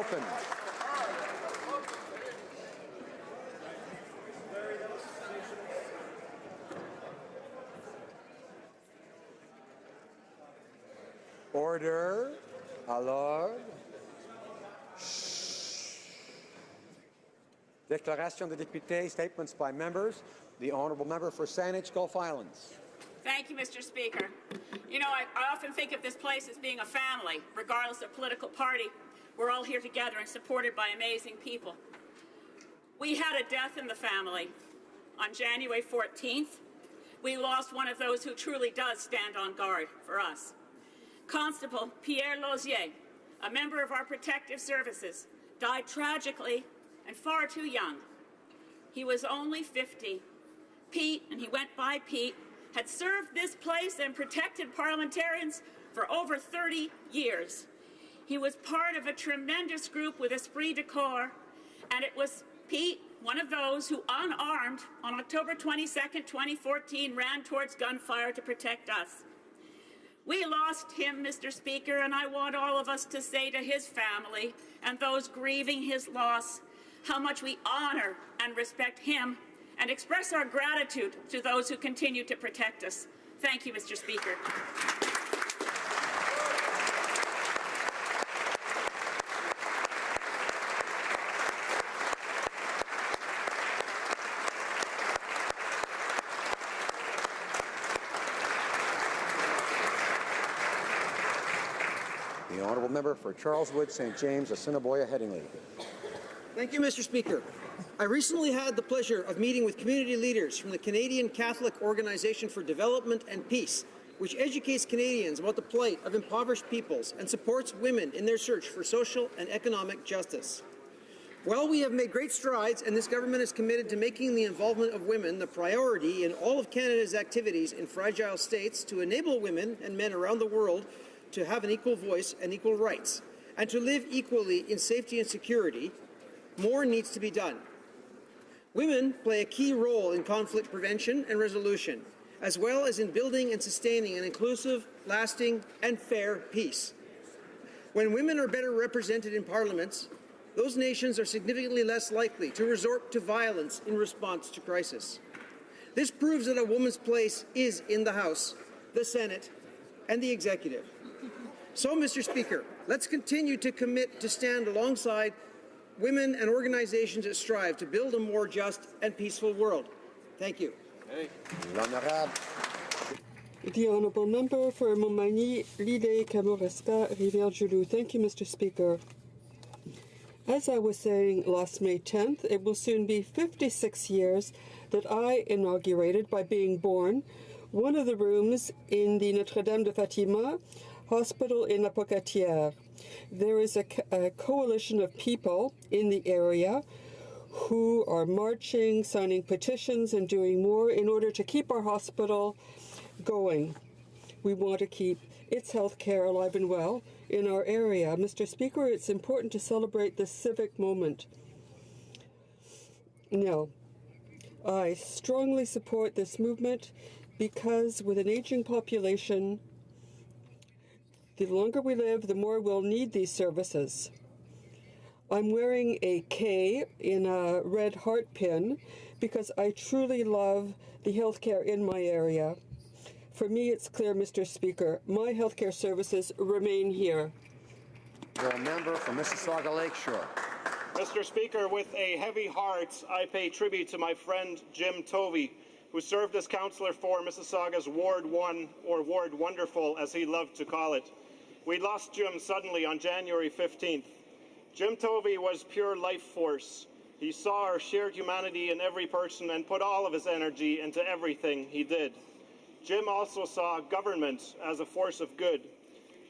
open. Order. Alors. Déclaration de députés, statements by members. The Honourable Member for Saanich, Gulf Islands. Thank you, Mr. Speaker. You know, I often think of this place as being a family, regardless of political party. We're all here together and supported by amazing people. We had a death in the family on January 14th. We lost one of those who truly does stand on guard for us. Constable Pierre Lozier, a member of our protective services, died tragically and far too young. He was only 50. Pete, and he went by Pete, had served this place and protected parliamentarians for over 30 years. He was part of a tremendous group with esprit de corps, and it was Pete, one of those who, unarmed, on October 22nd, 2014, ran towards gunfire to protect us. We lost him, Mr. Speaker, and I want all of us to say to his family and those grieving his loss how much we honor and respect him and express our gratitude to those who continue to protect us. Thank you, Mr. Speaker. The Honourable Member for Charleswood, St. James, Assiniboia, Headingley. Thank you, Mr. Speaker. I recently had the pleasure of meeting with community leaders from the Canadian Catholic Organization for Development and Peace, which educates Canadians about the plight of impoverished peoples and supports women in their search for social and economic justice. While we have made great strides and this government is committed to making the involvement of women the priority in all of Canada's activities in fragile states to enable women and men around the world to have an equal voice and equal rights, and to live equally in safety and security, more needs to be done. Women play a key role in conflict prevention and resolution, as well as in building and sustaining an inclusive, lasting, and fair peace. When women are better represented in parliaments, those nations are significantly less likely to resort to violence in response to crisis. This proves that a woman's place is in the House, the Senate, and the Executive. So, Mr. Speaker, let's continue to commit to stand alongside women and organizations that strive to build a more just and peaceful world. Thank you. The Honourable Member for Montmagny, Lille, Kamouraska, Rivière-du-Loup. Thank you, Mr. Speaker. As I was saying last May 10th, it will soon be 56 years that I inaugurated, by being born, one of the rooms in the Notre-Dame de Fatima Hospital in La Pocatière. There is a coalition of people in the area who are marching, signing petitions, and doing more in order to keep our hospital going. We want to keep its health care alive and well in our area. Mr. Speaker, it's important to celebrate this civic moment. Now, I strongly support this movement because with an aging population, the longer we live, the more we'll need these services. I'm wearing a K in a red heart pin because I truly love the healthcare in my area. For me, it's clear, Mr. Speaker, my healthcare services remain here. The member for Mississauga Lakeshore. Mr. Speaker, with a heavy heart, I pay tribute to my friend Jim Tovey, who served as councillor for Mississauga's Ward 1, or Ward Wonderful, as he loved to call it. We lost Jim suddenly on January 15th. Jim Tovey was pure life force. He saw our shared humanity in every person and put all of his energy into everything he did. Jim also saw government as a force of good.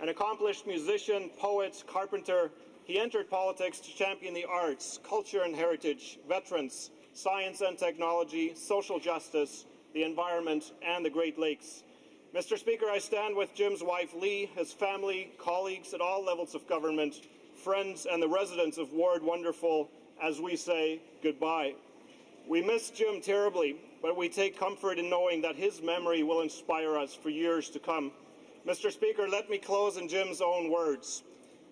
An accomplished musician, poet, carpenter, he entered politics to champion the arts, culture and heritage, veterans, science and technology, social justice, the environment, and the Great Lakes. Mr. Speaker, I stand with Jim's wife, Lee, his family, colleagues at all levels of government, friends, and the residents of Ward Wonderful as we say goodbye. We miss Jim terribly, but we take comfort in knowing that his memory will inspire us for years to come. Mr. Speaker, let me close in Jim's own words.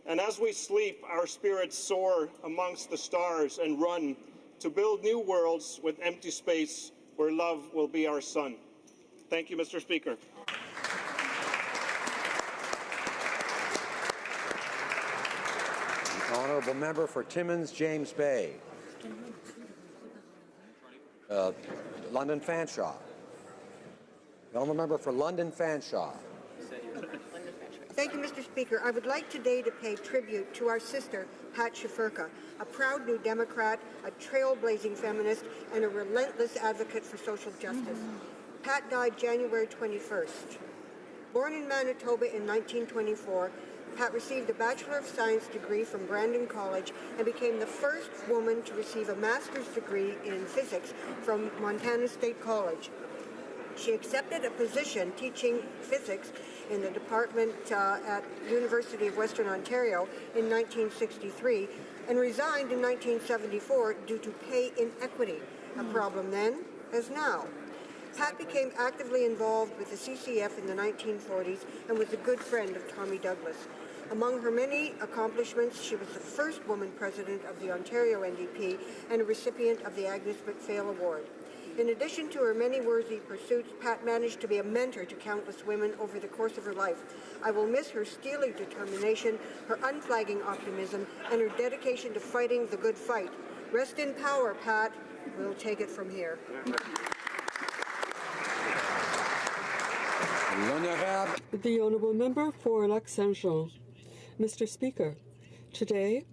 And as we sleep, our spirits soar amongst the stars and run to build new worlds with empty space where love will be our sun. Thank you, Mr. Speaker. The honourable member for Timmins, James Bay. London Fanshawe. The honourable member for London Fanshawe. Thank you, Mr. Speaker. I would like today to pay tribute to our sister, Pat Shafirka, a proud New Democrat, a trailblazing feminist, and a relentless advocate for social justice. Pat died January 21st. Born in Manitoba in 1924, Pat received a Bachelor of Science degree from Brandon College and became the first woman to receive a master's degree in physics from Montana State College. She accepted a position teaching physics in the department at University of Western Ontario in 1963 and resigned in 1974 due to pay inequity, a problem then as now. Pat became actively involved with the CCF in the 1940s and was a good friend of Tommy Douglas. Among her many accomplishments, she was the first woman president of the Ontario NDP and a recipient of the Agnes MacPhail Award. In addition to her many worthy pursuits, Pat managed to be a mentor to countless women over the course of her life. I will miss her steely determination, her unflagging optimism, and her dedication to fighting the good fight. Rest in power, Pat. We'll take it from here. The honourable member for Lac-Saint-Jean. Mr. Speaker, today,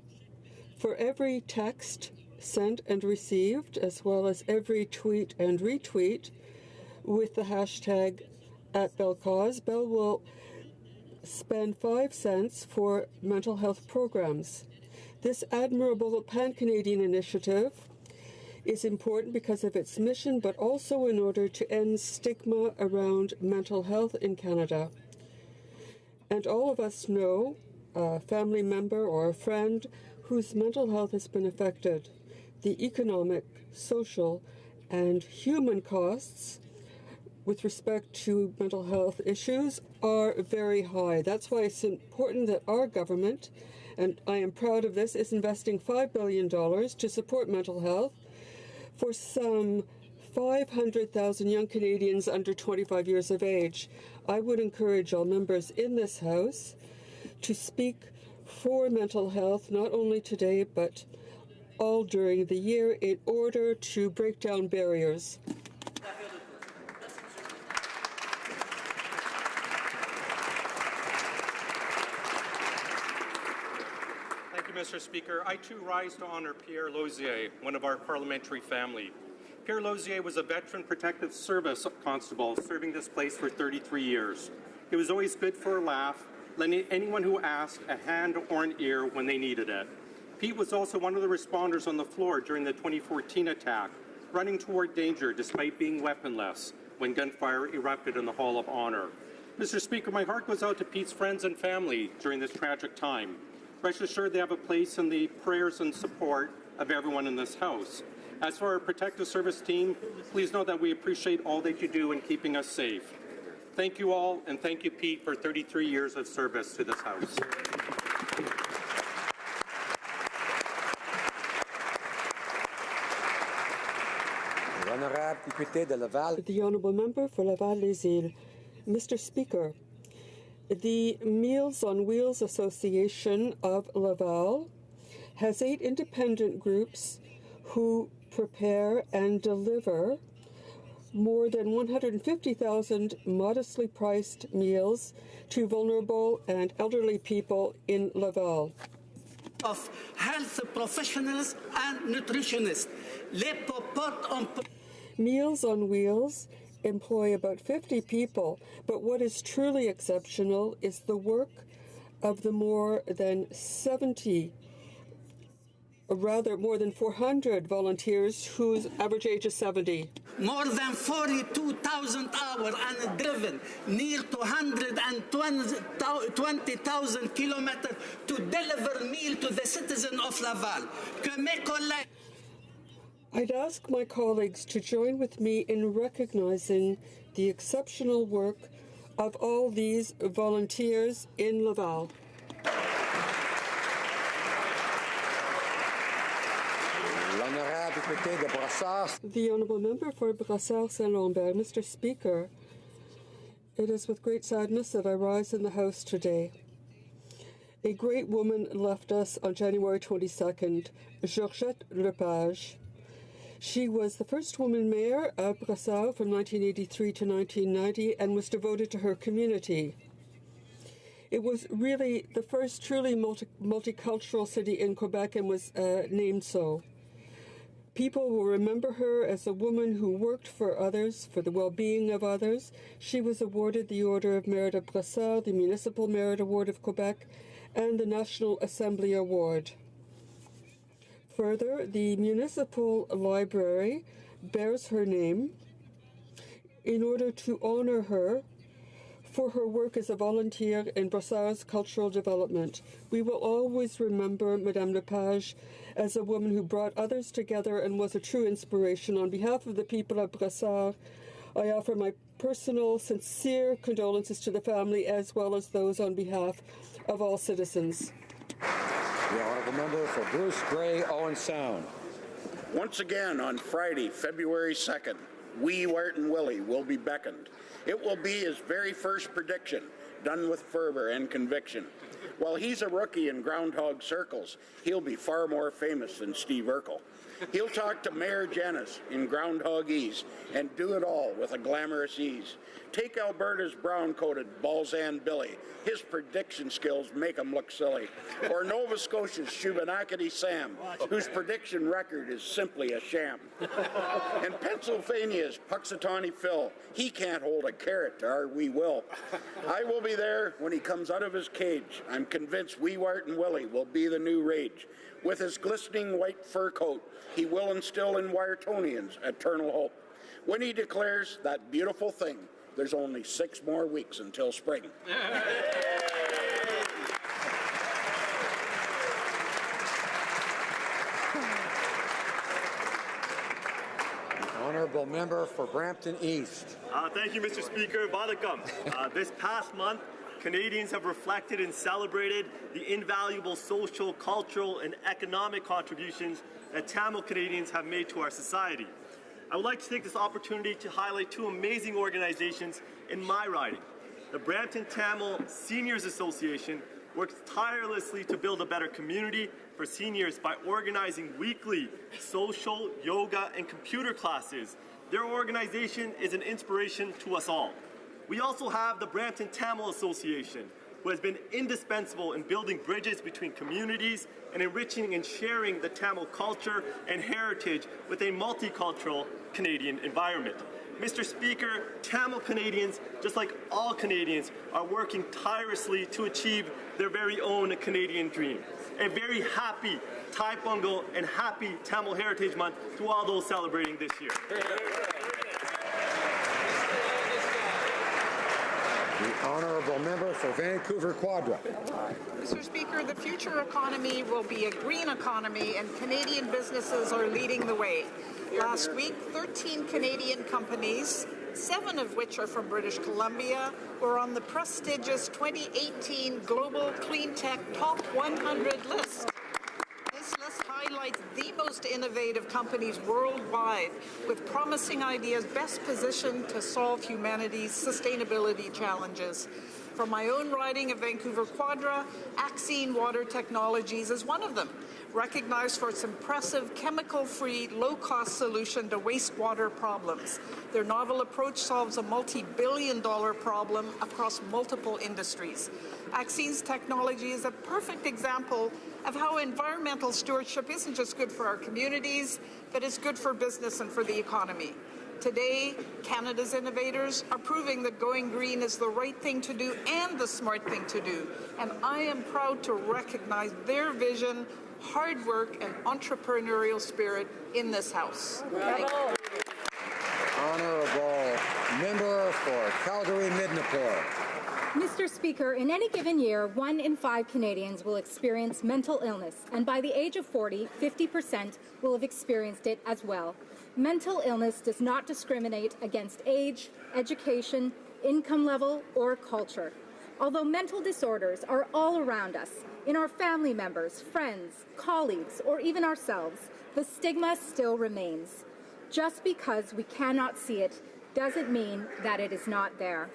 for every text sent and received, as well as every tweet and retweet with the hashtag @BellCause, Bell will spend 5 cents for mental health programs. This admirable pan-Canadian initiative is important because of its mission, but also in order to end stigma around mental health in Canada. And all of us know a family member or a friend whose mental health has been affected. The economic, social, and human costs with respect to mental health issues are very high. That's why it's important that our government, and I am proud of this, is investing $5 billion to support mental health for some 500,000 young Canadians under 25 years of age. I would encourage all members in this House to speak for mental health, not only today, but all during the year, in order to break down barriers. Thank you, Mr. Speaker. I too rise to honour Pierre Lausier, one of our parliamentary family. Pierre Lausier was a veteran protective service constable serving this place for 33 years. He was always good for a laugh, lending anyone who asked a hand or an ear when they needed it. Pete was also one of the responders on the floor during the 2014 attack, running toward danger despite being weaponless when gunfire erupted in the Hall of Honor. Mr. Speaker, my heart goes out to Pete's friends and family during this tragic time. Rest assured they have a place in the prayers and support of everyone in this House. As for our protective service team, please know that we appreciate all that you do in keeping us safe. Thank you all, and thank you, Pete, for 33 years of service to this House. The honourable member for Laval-les-Îles. Mr. Speaker, the Meals on Wheels Association of Laval has 8 independent groups who prepare and deliver more than 150,000 modestly priced meals to vulnerable and elderly people in Laval. Of health professionals and nutritionists. Meals on Wheels employ about 50 people, but what is truly exceptional is the work of the more than 400 volunteers whose average age is 70. More than 42,000 hours and driven near 220,000 kilometers to deliver meal to the citizen of Laval. I'd ask my colleagues to join with me in recognizing the exceptional work of all these volunteers in Laval. Député de Brassard. The Honourable Member for Brassard-Saint-Lambert. Mr. Speaker, it is with great sadness that I rise in the House today. A great woman left us on January 22nd, Georgette Lepage. She was the first woman mayor of Brassard from 1983 to 1990 and was devoted to her community. It was really the first truly multicultural city in Quebec and was named so. People will remember her as a woman who worked for others, for the well-being of others. She was awarded the Order of Merit of Brassard, the Municipal Merit Award of Quebec, and the National Assembly Award. Further, the Municipal Library bears her name in order to honor her for her work as a volunteer in Brassard's cultural development. We will always remember Madame Lepage as a woman who brought others together and was a true inspiration. On behalf of the people of Brassard, I offer my personal, sincere condolences to the family as well as those on behalf of all citizens. The Honourable Member for Bruce Grey, Owen Sound. Once again on Friday, February 2nd, Wee Martin Willie will be beckoned. It will be his very first prediction, done with fervor and conviction. While he's a rookie in groundhog circles, he'll be far more famous than Steve Urkel. He'll talk to Mayor Janice in groundhogese and do it all with a glamorous ease. Take Alberta's brown-coated Balzan Billy. His prediction skills make him look silly. Or Nova Scotia's Shubenacadie Sam, whose prediction record is simply a sham. And Pennsylvania's Puxatawney Phil, he can't hold a carrot to our wee Will. I will be there when he comes out of his cage. I'm convinced Wee Martin Willie will be the new rage. With his glistening white fur coat, he will instill in Wyertonians eternal hope. When he declares that beautiful thing, there's only 6 more weeks until spring. Honourable Member for Brampton East. Thank you, Mr. Speaker. Welcome. This past month, Canadians have reflected and celebrated the invaluable social, cultural, and economic contributions that Tamil Canadians have made to our society. I would like to take this opportunity to highlight 2 amazing organizations in my riding. The Brampton Tamil Seniors Association works tirelessly to build a better community for seniors by organizing weekly social, yoga, and computer classes. Their organization is an inspiration to us all. We also have the Brampton Tamil Association, who has been indispensable in building bridges between communities and enriching and sharing the Tamil culture and heritage with a multicultural Canadian environment. Mr. Speaker, Tamil Canadians, just like all Canadians, are working tirelessly to achieve their very own Canadian dream. A very happy Thai Pongal and happy Tamil Heritage Month to all those celebrating this year. The Honourable Member for Vancouver Quadra. Mr. Speaker, the future economy will be a green economy, and Canadian businesses are leading the way. Last week, 13 Canadian companies, 7 of which are from British Columbia, were on the prestigious 2018 Global Clean Tech Top 100 list. This list highlights the most innovative companies worldwide with promising ideas best positioned to solve humanity's sustainability challenges. From my own riding of Vancouver Quadra, Axine Water Technologies is one of them, recognized for its impressive chemical-free, low-cost solution to wastewater problems. Their novel approach solves a multi-billion-dollar problem across multiple industries. Axine's technology is a perfect example of how environmental stewardship isn't just good for our communities, but it's good for business and for the economy. Today, Canada's innovators are proving that going green is the right thing to do and the smart thing to do. And I am proud to recognize their vision, hard work, and entrepreneurial spirit in this House. Thank you. Honourable Member for Calgary-Midnapore. Mr. Speaker, in any given year, 1 in 5 Canadians will experience mental illness, and by the age of 40, 50% will have experienced it as well. Mental illness does not discriminate against age, education, income level, or culture. Although mental disorders are all around us, in our family members, friends, colleagues, or even ourselves, the stigma still remains. Just because we cannot see it doesn't mean that it is not there.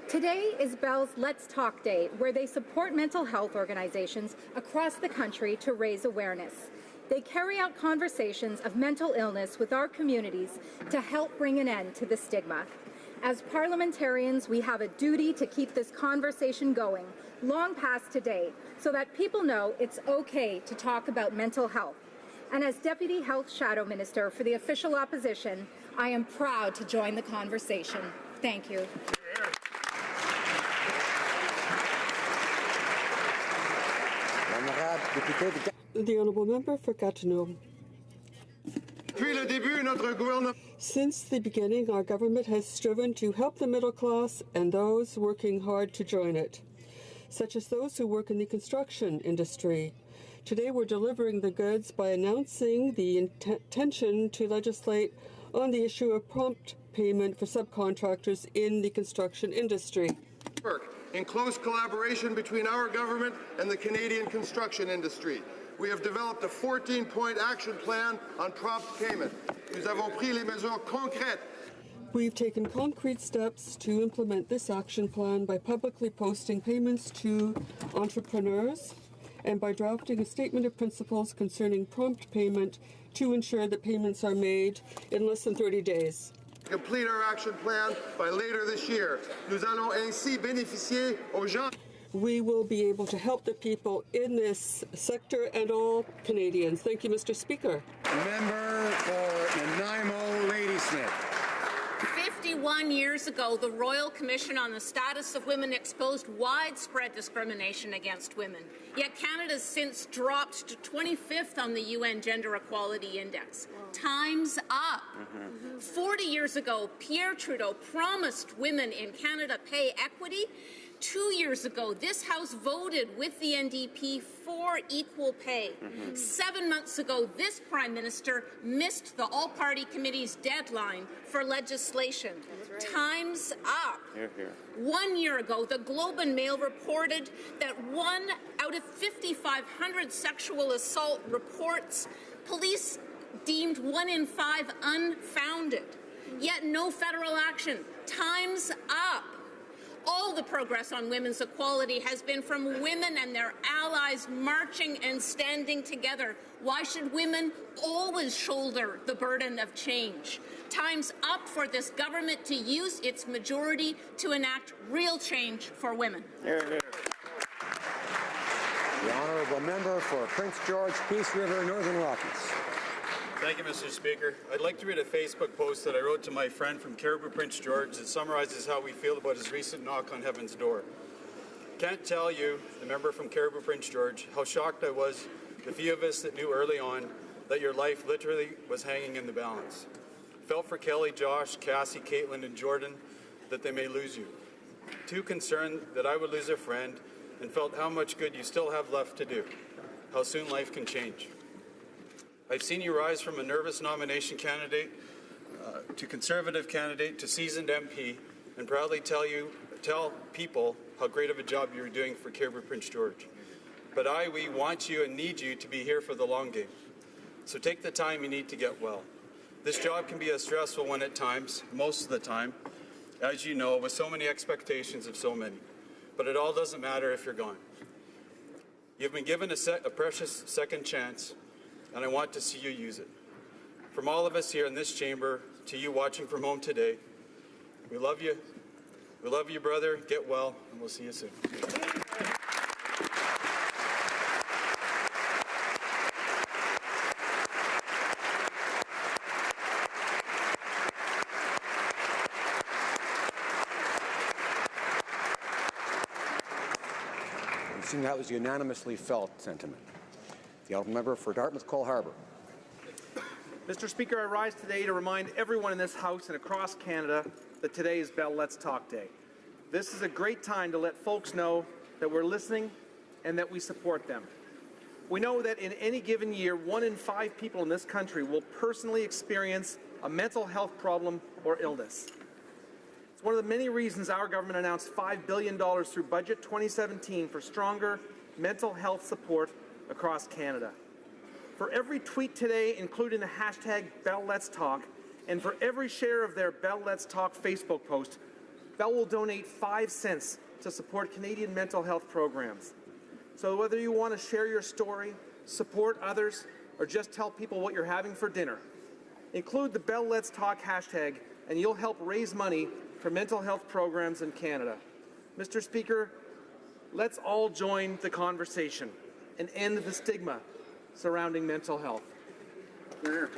Today is Bell's Let's Talk Day, where they support mental health organizations across the country to raise awareness. They carry out conversations of mental illness with our communities to help bring an end to the stigma. As parliamentarians, we have a duty to keep this conversation going long past today so that people know it's okay to talk about mental health. And as Deputy Health Shadow Minister for the official opposition, I am proud to join the conversation. Thank you. The Honourable Member for Gatineau. Since the beginning, our government has striven to help the middle class and those working hard to join it, such as those who work in the construction industry. Today, we're delivering the goods by announcing the intention to legislate on the issue of prompt payment for subcontractors in the construction industry. In close collaboration between our government and the Canadian construction industry, we have developed a 14-point action plan on prompt payment. Nous avons pris les mesures concrètes. We've taken concrete steps to implement this action plan by publicly posting payments to entrepreneurs and by drafting a statement of principles concerning prompt payment to ensure that payments are made in less than 30 days. Complete our action plan by later this year. Nous allons ainsi bénéficier aux gens. We will be able to help the people in this sector and all Canadians. Thank you, Mr. Speaker. Member for Nanaimo Ladysmith. 51 years ago, the Royal Commission on the Status of Women exposed widespread discrimination against women. Yet Canada has since dropped to 25th on the UN Gender Equality Index. Time's up. 40 years ago, Pierre Trudeau promised women in Canada pay equity. 2 years ago, this House voted with the NDP for equal pay. 7 months ago, this Prime Minister missed the All-Party Committee's deadline for legislation. Time's up. 1 year ago, the Globe and Mail reported that 1 out of 5,500 sexual assault reports, police deemed 1 in 5 unfounded. Yet no federal action. Time's up. All the progress on women's equality has been from women and their allies marching and standing together. Why should women always shoulder the burden of change? Time's up for this government to use its majority to enact real change for women. The honourable member for Prince George, Peace River, Northern Rockies. Thank you, Mr. Speaker. I'd like to read a Facebook post that I wrote to my friend from Caribou, Prince George that summarizes how we feel about his recent knock on heaven's door. Can't tell you, the member from Caribou, Prince George, how shocked I was, the few of us that knew early on that your life literally was hanging in the balance. Felt for Kelly, Josh, Cassie, Caitlin, and Jordan that they may lose you. Too concerned that I would lose a friend and felt how much good you still have left to do, how soon life can change. I've seen you rise from a nervous nomination candidate to Conservative candidate to seasoned MP and proudly tell people how great of a job you're doing for Caribou Prince George. But we want you and need you to be here for the long game. So take the time you need to get well. This job can be a stressful one at times, most of the time, as you know, with so many expectations of so many. But it all doesn't matter if you're gone. You've been given a precious second chance, and I want to see you use it. From all of us here in this chamber to you watching from home today, we love you. We love you, brother. Get well, and we'll see you soon. I'm assuming that was unanimously felt sentiment. The honourable member for Dartmouth Cole Harbour. Mr. Speaker, I rise today to remind everyone in this House and across Canada that today is Bell Let's Talk Day. This is a great time to let folks know that we're listening and that we support them. We know that in any given year, 1 in 5 people in this country will personally experience a mental health problem or illness. It's one of the many reasons our government announced $5 billion through Budget 2017 for stronger mental health support across Canada. For every tweet today, including the hashtag BellLet'sTalk, and for every share of their Bell Let's Talk Facebook post, Bell will donate 5 cents to support Canadian mental health programs. So whether you want to share your story, support others, or just tell people what you're having for dinner, include the Bell Let's Talk hashtag and you'll help raise money for mental health programs in Canada. Mr. Speaker, let's all join the conversation and end the stigma surrounding mental health. Here.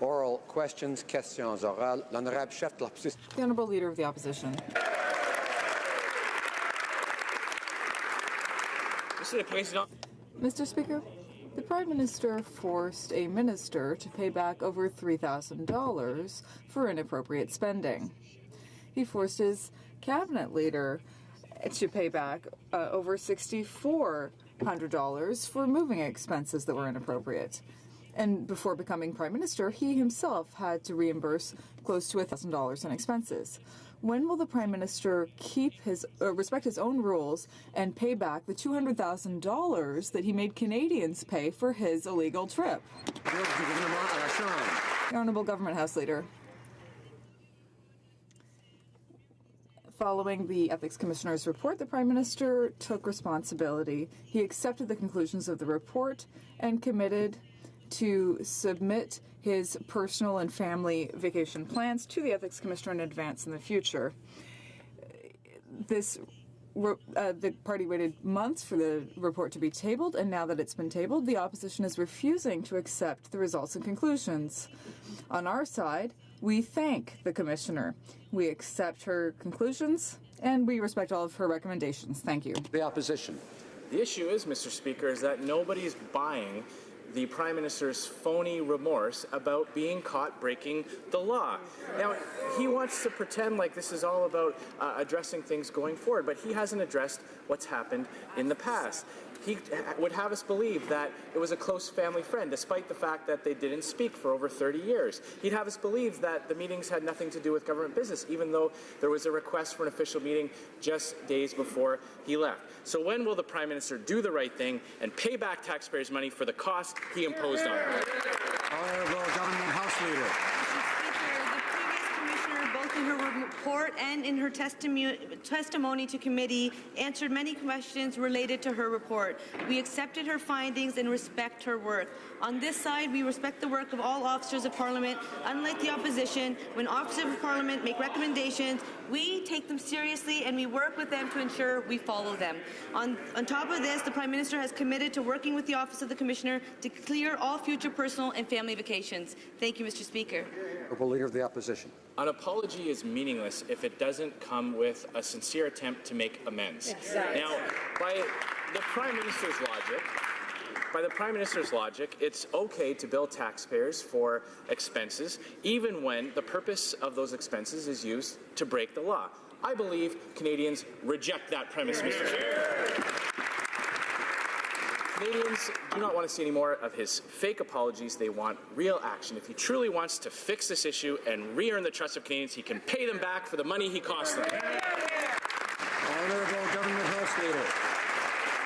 Oral questions, questions orales. L'honorable chef de l'opposition. The Honourable Leader of the Opposition. Mr. Speaker, the Prime Minister forced a minister to pay back over $3,000 for inappropriate spending. He forced his cabinet leader to pay back over $6,400 for moving expenses that were inappropriate. And before becoming Prime Minister, he himself had to reimburse close to $1,000 in expenses. When will the Prime Minister respect his own rules and pay back the $200,000 that he made Canadians pay for his illegal trip? The Honourable Government House Leader. Following the Ethics Commissioner's report, the Prime Minister took responsibility. He accepted the conclusions of the report and committed to submit his personal and family vacation plans to the Ethics Commissioner in advance in the future. The party waited months for the report to be tabled, and now that it's been tabled, the opposition is refusing to accept the results and conclusions. On our side, we thank the Commissioner. We accept her conclusions, and we respect all of her recommendations. Thank you. The opposition. The issue is, Mr. Speaker, is that nobody's buying the Prime Minister's phony remorse about being caught breaking the law. Now, he wants to pretend like this is all about addressing things going forward, but he hasn't addressed what's happened in the past. He would have us believe that it was a close family friend, despite the fact that they didn't speak for over 30 years. He'd have us believe that the meetings had nothing to do with government business, even though there was a request for an official meeting just days before he left. So when will the Prime Minister do the right thing and pay back taxpayers' money for the cost he imposed on them? Honourable Government House Leader. Both in her report and in her testimony to committee, answered many questions related to her report. We accepted her findings and respect her work. On this side, we respect the work of all officers of Parliament. Unlike the opposition, when officers of Parliament make recommendations, we take them seriously and we work with them to ensure we follow them. On top of this, the Prime Minister has committed to working with the Office of the Commissioner to clear all future personal and family vacations. Thank you, Mr. Speaker. Honourable Leader of the Opposition. An apology is meaningless if it doesn't come with a sincere attempt to make amends. Exactly. Now, by the Prime Minister's logic, it's okay to bill taxpayers for expenses, even when the purpose of those expenses is used to break the law. I believe Canadians reject that premise, Mr. Speaker. Canadians do not want to see any more of his fake apologies. They want real action. If he truly wants to fix this issue and re-earn the trust of Canadians, he can pay them back for the money he cost them. Honourable Government House Leader.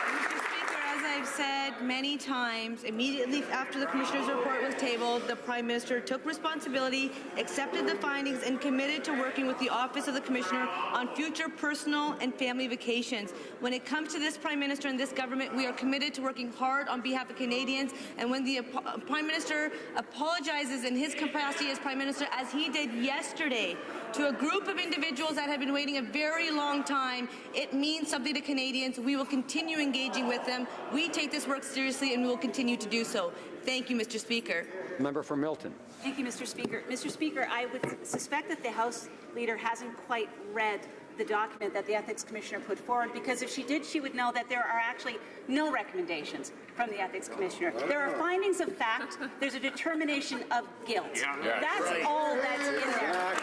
Mr. Speaker, as I've said many times, immediately after the Commissioner's report was tabled, the Prime Minister took responsibility, accepted the findings, and committed to working with the Office of the Commissioner on future personal and family vacations. When it comes to this Prime Minister and this government, we are committed to working hard on behalf of Canadians, and when the Prime Minister apologizes in his capacity as Prime Minister, as he did yesterday, to a group of individuals that have been waiting a very long time, it means something to Canadians. We will continue engaging with them. We take this work seriously and we will continue to do so. Thank you, Mr. Speaker. Member for Milton. Thank you, Mr. Speaker. Mr. Speaker, I would suspect that the House Leader hasn't quite read the document that the Ethics Commissioner put forward, because if she did, she would know that there are actually no recommendations from the Ethics Commissioner. There are findings of fact. There's a determination of guilt. That's all that's in there.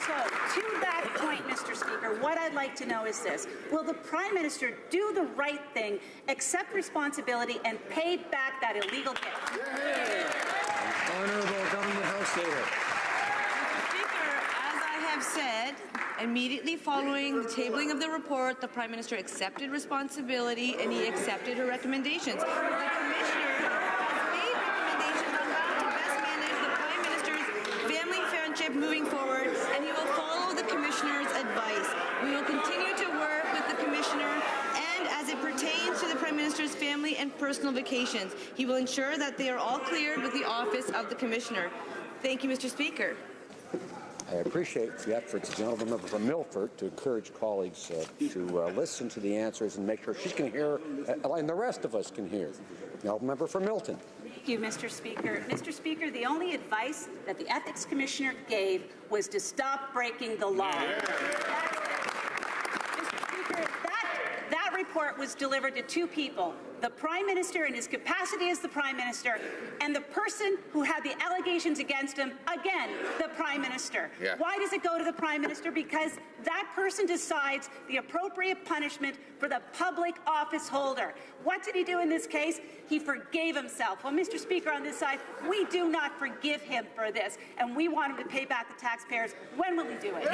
So, to that point, Mr. Speaker, Speaker, what I'd like to know is this. Will the Prime Minister do the right thing, accept responsibility, and pay back that illegal gift? Honourable Government House Leader. Speaker, as I have said, immediately following the tabling of the report, the Prime Minister accepted responsibility and he accepted her recommendations. The Commissioner has made recommendations on how to best manage the Prime Minister's family friendship moving forward, and he will follow the Commissioner's advice. We will continue to work with the Commissioner, and as it pertains to the Prime Minister's family and personal vacations, he will ensure that they are all cleared with the Office of the Commissioner. Thank you, Mr. Speaker. I appreciate the efforts of the honourable member from Milford to encourage colleagues to listen to the answers and make sure she can hear, and the rest of us can hear. The honourable member from Milton. Thank you, Mr. Speaker. Mr. Speaker, the only advice that the Ethics Commissioner gave was to stop breaking the law. Mr. Speaker, that report was delivered to two people, the Prime Minister in his capacity as the Prime Minister, and the person who had the allegations against him, again, the Prime Minister. Yeah. Why does it go to the Prime Minister? Because that person decides the appropriate punishment for the public office holder. What did he do in this case? He forgave himself. Well, Mr. Speaker, on this side, we do not forgive him for this, and we want him to pay back the taxpayers. When will he do it? The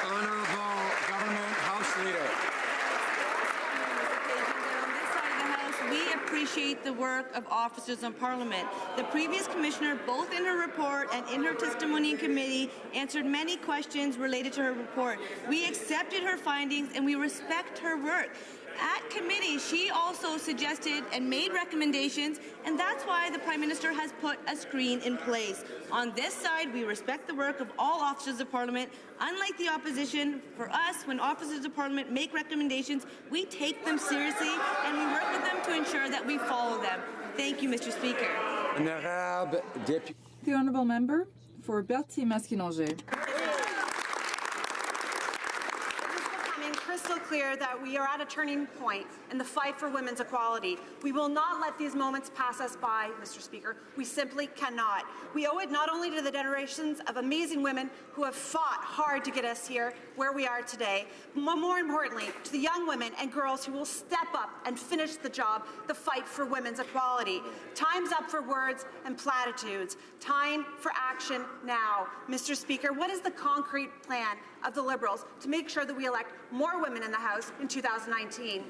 Honourable Government House Leader. We appreciate the work of officers in Parliament. The previous Commissioner, both in her report and in her testimony in committee, answered many questions related to her report. We accepted her findings and we respect her work. At committee, she also suggested and made recommendations, and that's why the Prime Minister has put a screen in place. On this side, we respect the work of all officers of Parliament. Unlike the opposition, for us, when officers of Parliament make recommendations, we take them seriously and we work with them to ensure that we follow them. Thank you, Mr. Speaker. The Honourable Member for Berthier-Masquinongé. Crystal clear that we are at a turning point in the fight for women's equality. We will not let these moments pass us by, Mr. Speaker. We simply cannot. We owe it not only to the generations of amazing women who have fought hard to get us here where we are today, but more importantly, to the young women and girls who will step up and finish the job, the fight for women's equality. Time's up for words and platitudes. Time for action now. Mr. Speaker, what is the concrete plan of the Liberals to make sure that we elect more women in the House in 2019?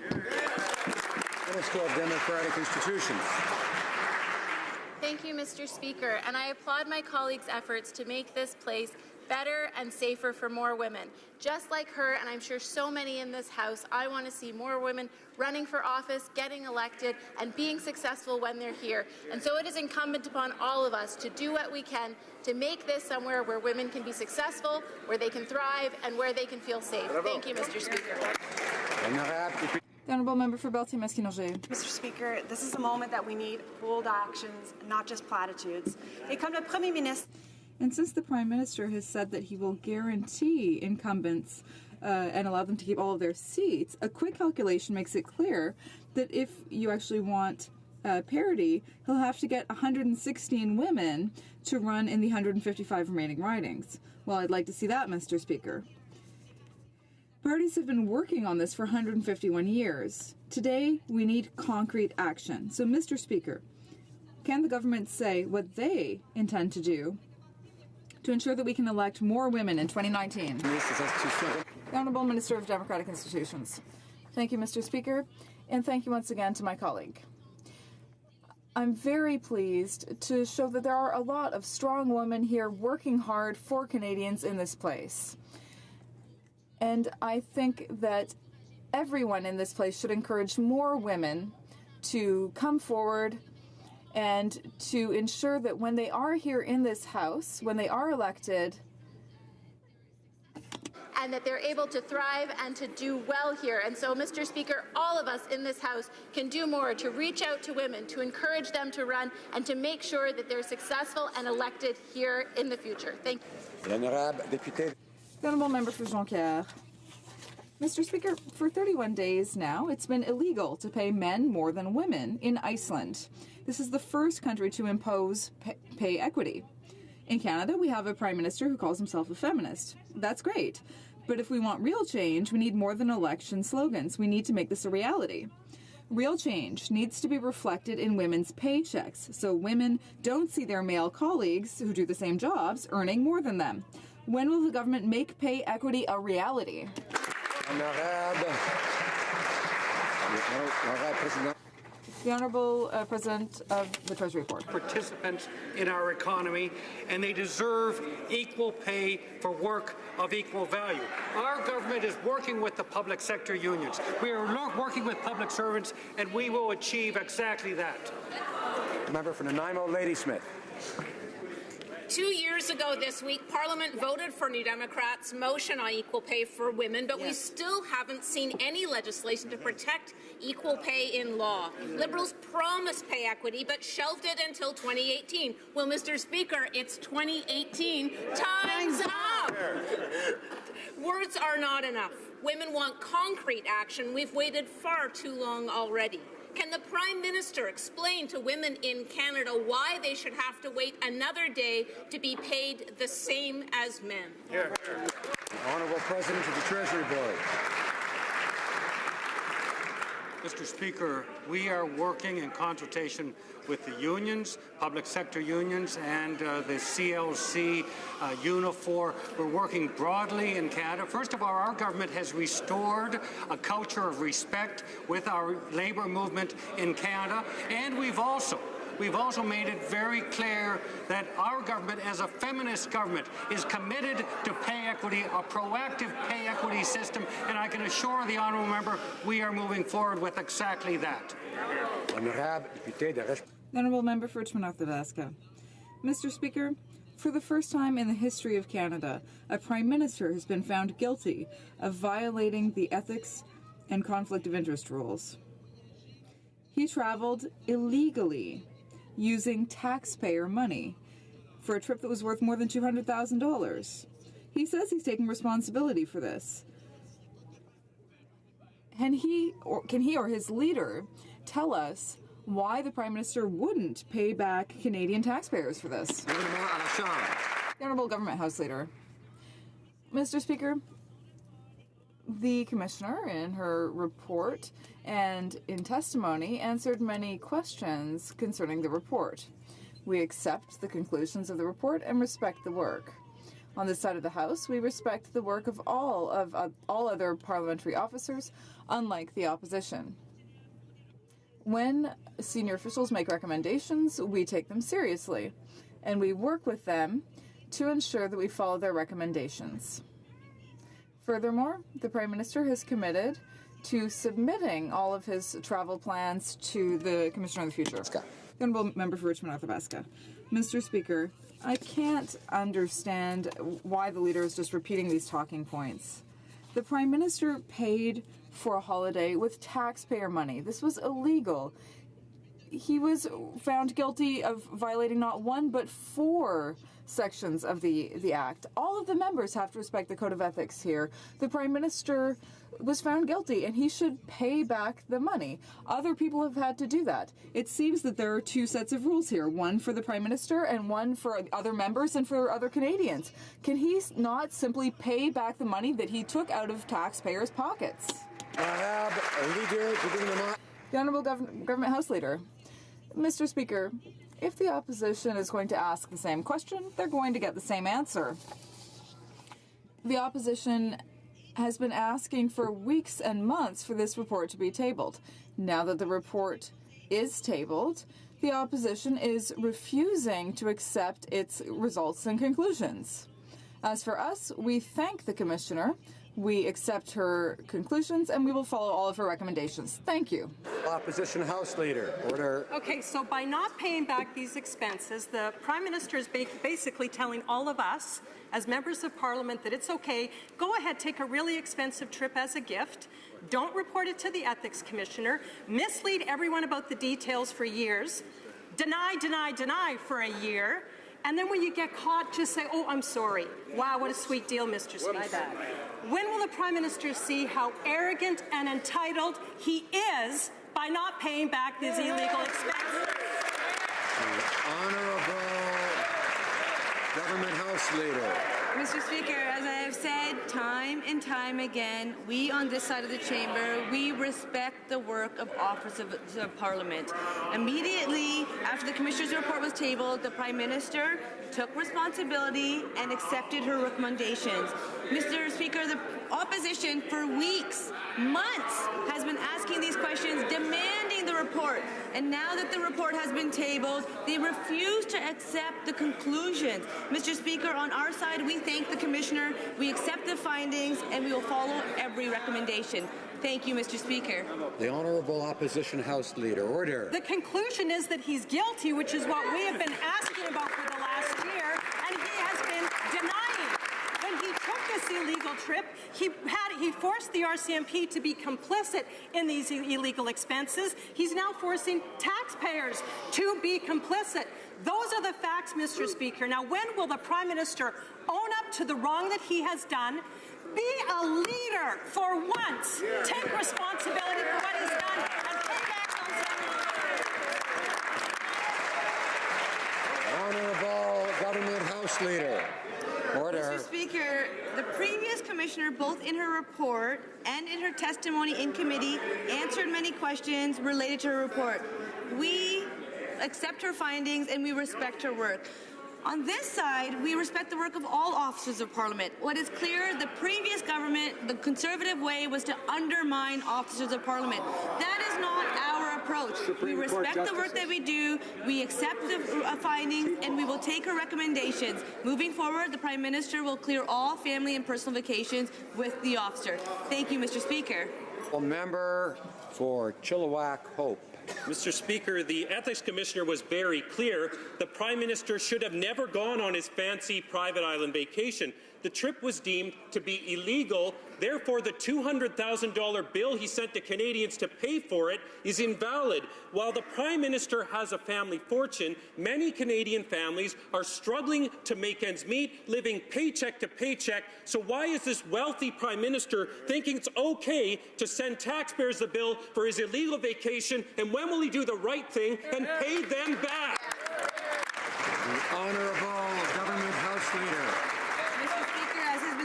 Minister of Democratic Institutions. Thank you, Mr. Speaker, and I applaud my colleagues' efforts to make this place better and safer for more women. Just like her, and I'm sure so many in this House, I want to see more women running for office, getting elected, and being successful when they're here. And so it is incumbent upon all of us to do what we can to make this somewhere where women can be successful, where they can thrive, and where they can feel safe. Thank you, Mr. Speaker. The Honourable Member for Berthier-Masquinongé. Mr. Speaker, this is a moment that we need bold actions, not just platitudes. Et comme le Premier ministre. And since the Prime Minister has said that he will guarantee incumbents and allow them to keep all of their seats, a quick calculation makes it clear that if you actually want parity, he'll have to get 116 women to run in the 155 remaining ridings. Well, I'd like to see that, Mr. Speaker. Parties have been working on this for 151 years. Today, we need concrete action. So, Mr. Speaker, can the government say what they intend to do to ensure that we can elect more women in 2019? The Honourable Minister of Democratic Institutions. Thank you, Mr. Speaker, and thank you once again to my colleague. I'm very pleased to show that there are a lot of strong women here working hard for Canadians in this place. And I think that everyone in this place should encourage more women to come forward and to ensure that when they are here in this House, when they are elected, and that they're able to thrive and to do well here. And so, Mr. Speaker, all of us in this House can do more to reach out to women, to encourage them to run, and to make sure that they're successful and elected here in the future. Thank you. The Honourable Member for Jonquière. Mr. Speaker, for 31 days now, it's been illegal to pay men more than women in Iceland. This is the first country to impose pay equity. In Canada, we have a Prime Minister who calls himself a feminist. That's great. But if we want real change, we need more than election slogans. We need to make this a reality. Real change needs to be reflected in women's paychecks, so women don't see their male colleagues who do the same jobs earning more than them. When will the government make pay equity a reality? The Honourable President of the Treasury Board. Participants in our economy, and they deserve equal pay for work of equal value. Our government is working with the public sector unions. We are working with public servants, and we will achieve exactly that. Member for Nanaimo, Ladysmith. 2 years ago this week, Parliament voted for New Democrats' motion on equal pay for women, but we still haven't seen any legislation to protect equal pay in law. Liberals promised pay equity, but shelved it until 2018. Well, Mr. Speaker, it's 2018. Time's up! Words are not enough. Women want concrete action. We've waited far too long already. Can the Prime Minister explain to women in Canada why they should have to wait another day to be paid the same as men? Honourable President of the Treasury Board. Mr. Speaker, we are working in consultation with the unions, public sector unions, and the CLC, Unifor. We're working broadly in Canada. First of all, our government has restored a culture of respect with our labour movement in Canada, and we've also made it very clear that our government, as a feminist government, is committed to pay equity, a proactive pay equity system, and I can assure the honourable member we are moving forward with exactly that. The Honourable Member for Richmond North Alaska. Mr. Speaker, for the first time in the history of Canada, a Prime Minister has been found guilty of violating the ethics and conflict of interest rules. He travelled illegally using taxpayer money for a trip that was worth more than $200,000. He says he's taking responsibility for this. Can he or his leader tell us why the Prime Minister wouldn't pay back Canadian taxpayers for this? The Honourable Government House Leader. Mr. Speaker, the Commissioner, in her report and in testimony, answered many questions concerning the report. We accept the conclusions of the report and respect the work. On this side of the House, we respect the work of all other parliamentary officers, unlike the opposition. When senior officials make recommendations, we take them seriously, and we work with them to ensure that we follow their recommendations. Furthermore, the Prime Minister has committed to submitting all of his travel plans to the Commissioner of the Future. The Honourable Member for Richmond North Alaska. Mr. Speaker, I can't understand why the Leader is just repeating these talking points. The Prime Minister paid for a holiday with taxpayer money. This was illegal. He was found guilty of violating not one but 4 sections of the Act. All of the members have to respect the Code of Ethics here. The Prime Minister was found guilty, and he should pay back the money. Other people have had to do that. It seems that there are 2 sets of rules here, one for the Prime Minister and one for other members and for other Canadians. Can he not simply pay back the money that he took out of taxpayers' pockets? The Honourable Government House Leader. Mr. Speaker, if the opposition is going to ask the same question, they're going to get the same answer. The opposition has been asking for weeks and months for this report to be tabled. Now that the report is tabled, the opposition is refusing to accept its results and conclusions. As for us, we thank the Commissioner. We accept her conclusions, and we will follow all of her recommendations. Thank you. Opposition House Leader. Order. Okay, so by not paying back these expenses, the Prime Minister is basically telling all of us, as members of Parliament, that it's okay. Go ahead, take a really expensive trip as a gift. Don't report it to the Ethics Commissioner. Mislead everyone about the details for years. Deny for a year. And then when you get caught, just say, oh, I'm sorry. Wow, what a sweet deal, Mr. Speaker. When will the Prime Minister see how arrogant and entitled he is by not paying back these illegal expenses? Honourable Government House Leader. Mr. Speaker, as I have said time and time again, we on this side of the chamber, we respect the work of officers of Parliament. Immediately after the Commissioner's report was tabled, the Prime Minister took responsibility and accepted her recommendations. Mr. Speaker, the opposition for weeks, months, has been asking these questions, demanding the report. And now that the report has been tabled, they refuse to accept the conclusions. Mr. Speaker, on our side, we thank the Commissioner, we accept the findings, and we will follow every recommendation. Thank you, Mr. Speaker. The Honourable Opposition House Leader. Order. The conclusion is that he's guilty, which is what we have been asking about for the last year, and he has been denying. When he took this illegal trip, he forced the RCMP to be complicit in these illegal expenses. He's now forcing taxpayers to be complicit. Those are the facts, Mr. Speaker. Now, when will the Prime Minister own up to the wrong that he has done? Be a leader for once. Take responsibility for what he's done and pay back those Honourable Government House Leader. Order. Mr. Speaker, the previous Commissioner, both in her report and in her testimony in committee, answered many questions related to her report. We accept her findings and we respect her work. On this side, we respect the work of all officers of Parliament. What is clear, the previous government, the Conservative way, was to undermine officers of Parliament. That is not our approach. We respect the work that we do, we accept the findings, and we will take her recommendations. Moving forward, the Prime Minister will clear all family and personal vacations with the officer. Thank you, Mr. Speaker. A member for Chilliwack Hope. Mr. Speaker, the Ethics Commissioner was very clear. The Prime Minister should have never gone on his fancy private island vacation. The trip was deemed to be illegal. Therefore, the $200,000 bill he sent to Canadians to pay for it is invalid. While the Prime Minister has a family fortune, many Canadian families are struggling to make ends meet, living paycheck to paycheck. So why is this wealthy Prime Minister thinking it's okay to send taxpayers the bill for his illegal vacation, and when will he do the right thing and pay them back? The Honourable Government House Leader.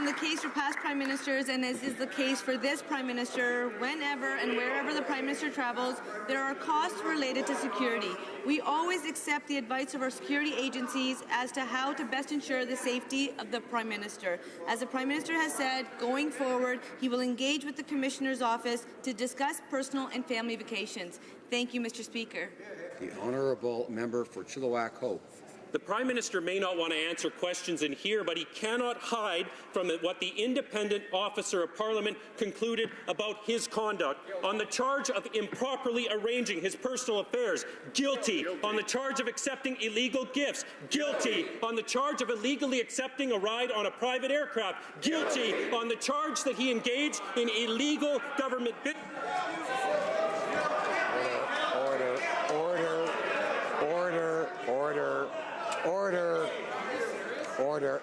The case for past Prime Ministers, and as is the case for this Prime Minister, whenever and wherever the Prime Minister travels, there are costs related to security. We always accept the advice of our security agencies as to how to best ensure the safety of the Prime Minister. As the Prime Minister has said, going forward, he will engage with the Commissioner's office to discuss personal and family vacations. Thank you, Mr. Speaker. The Honourable Member for Chilliwack Hope. The Prime Minister may not want to answer questions in here, but he cannot hide from what the independent officer of Parliament concluded about his conduct. On the charge of improperly arranging his personal affairs, guilty. On the charge of accepting illegal gifts, guilty. On the charge of illegally accepting a ride on a private aircraft, guilty. On the charge that he engaged in illegal government business. Order.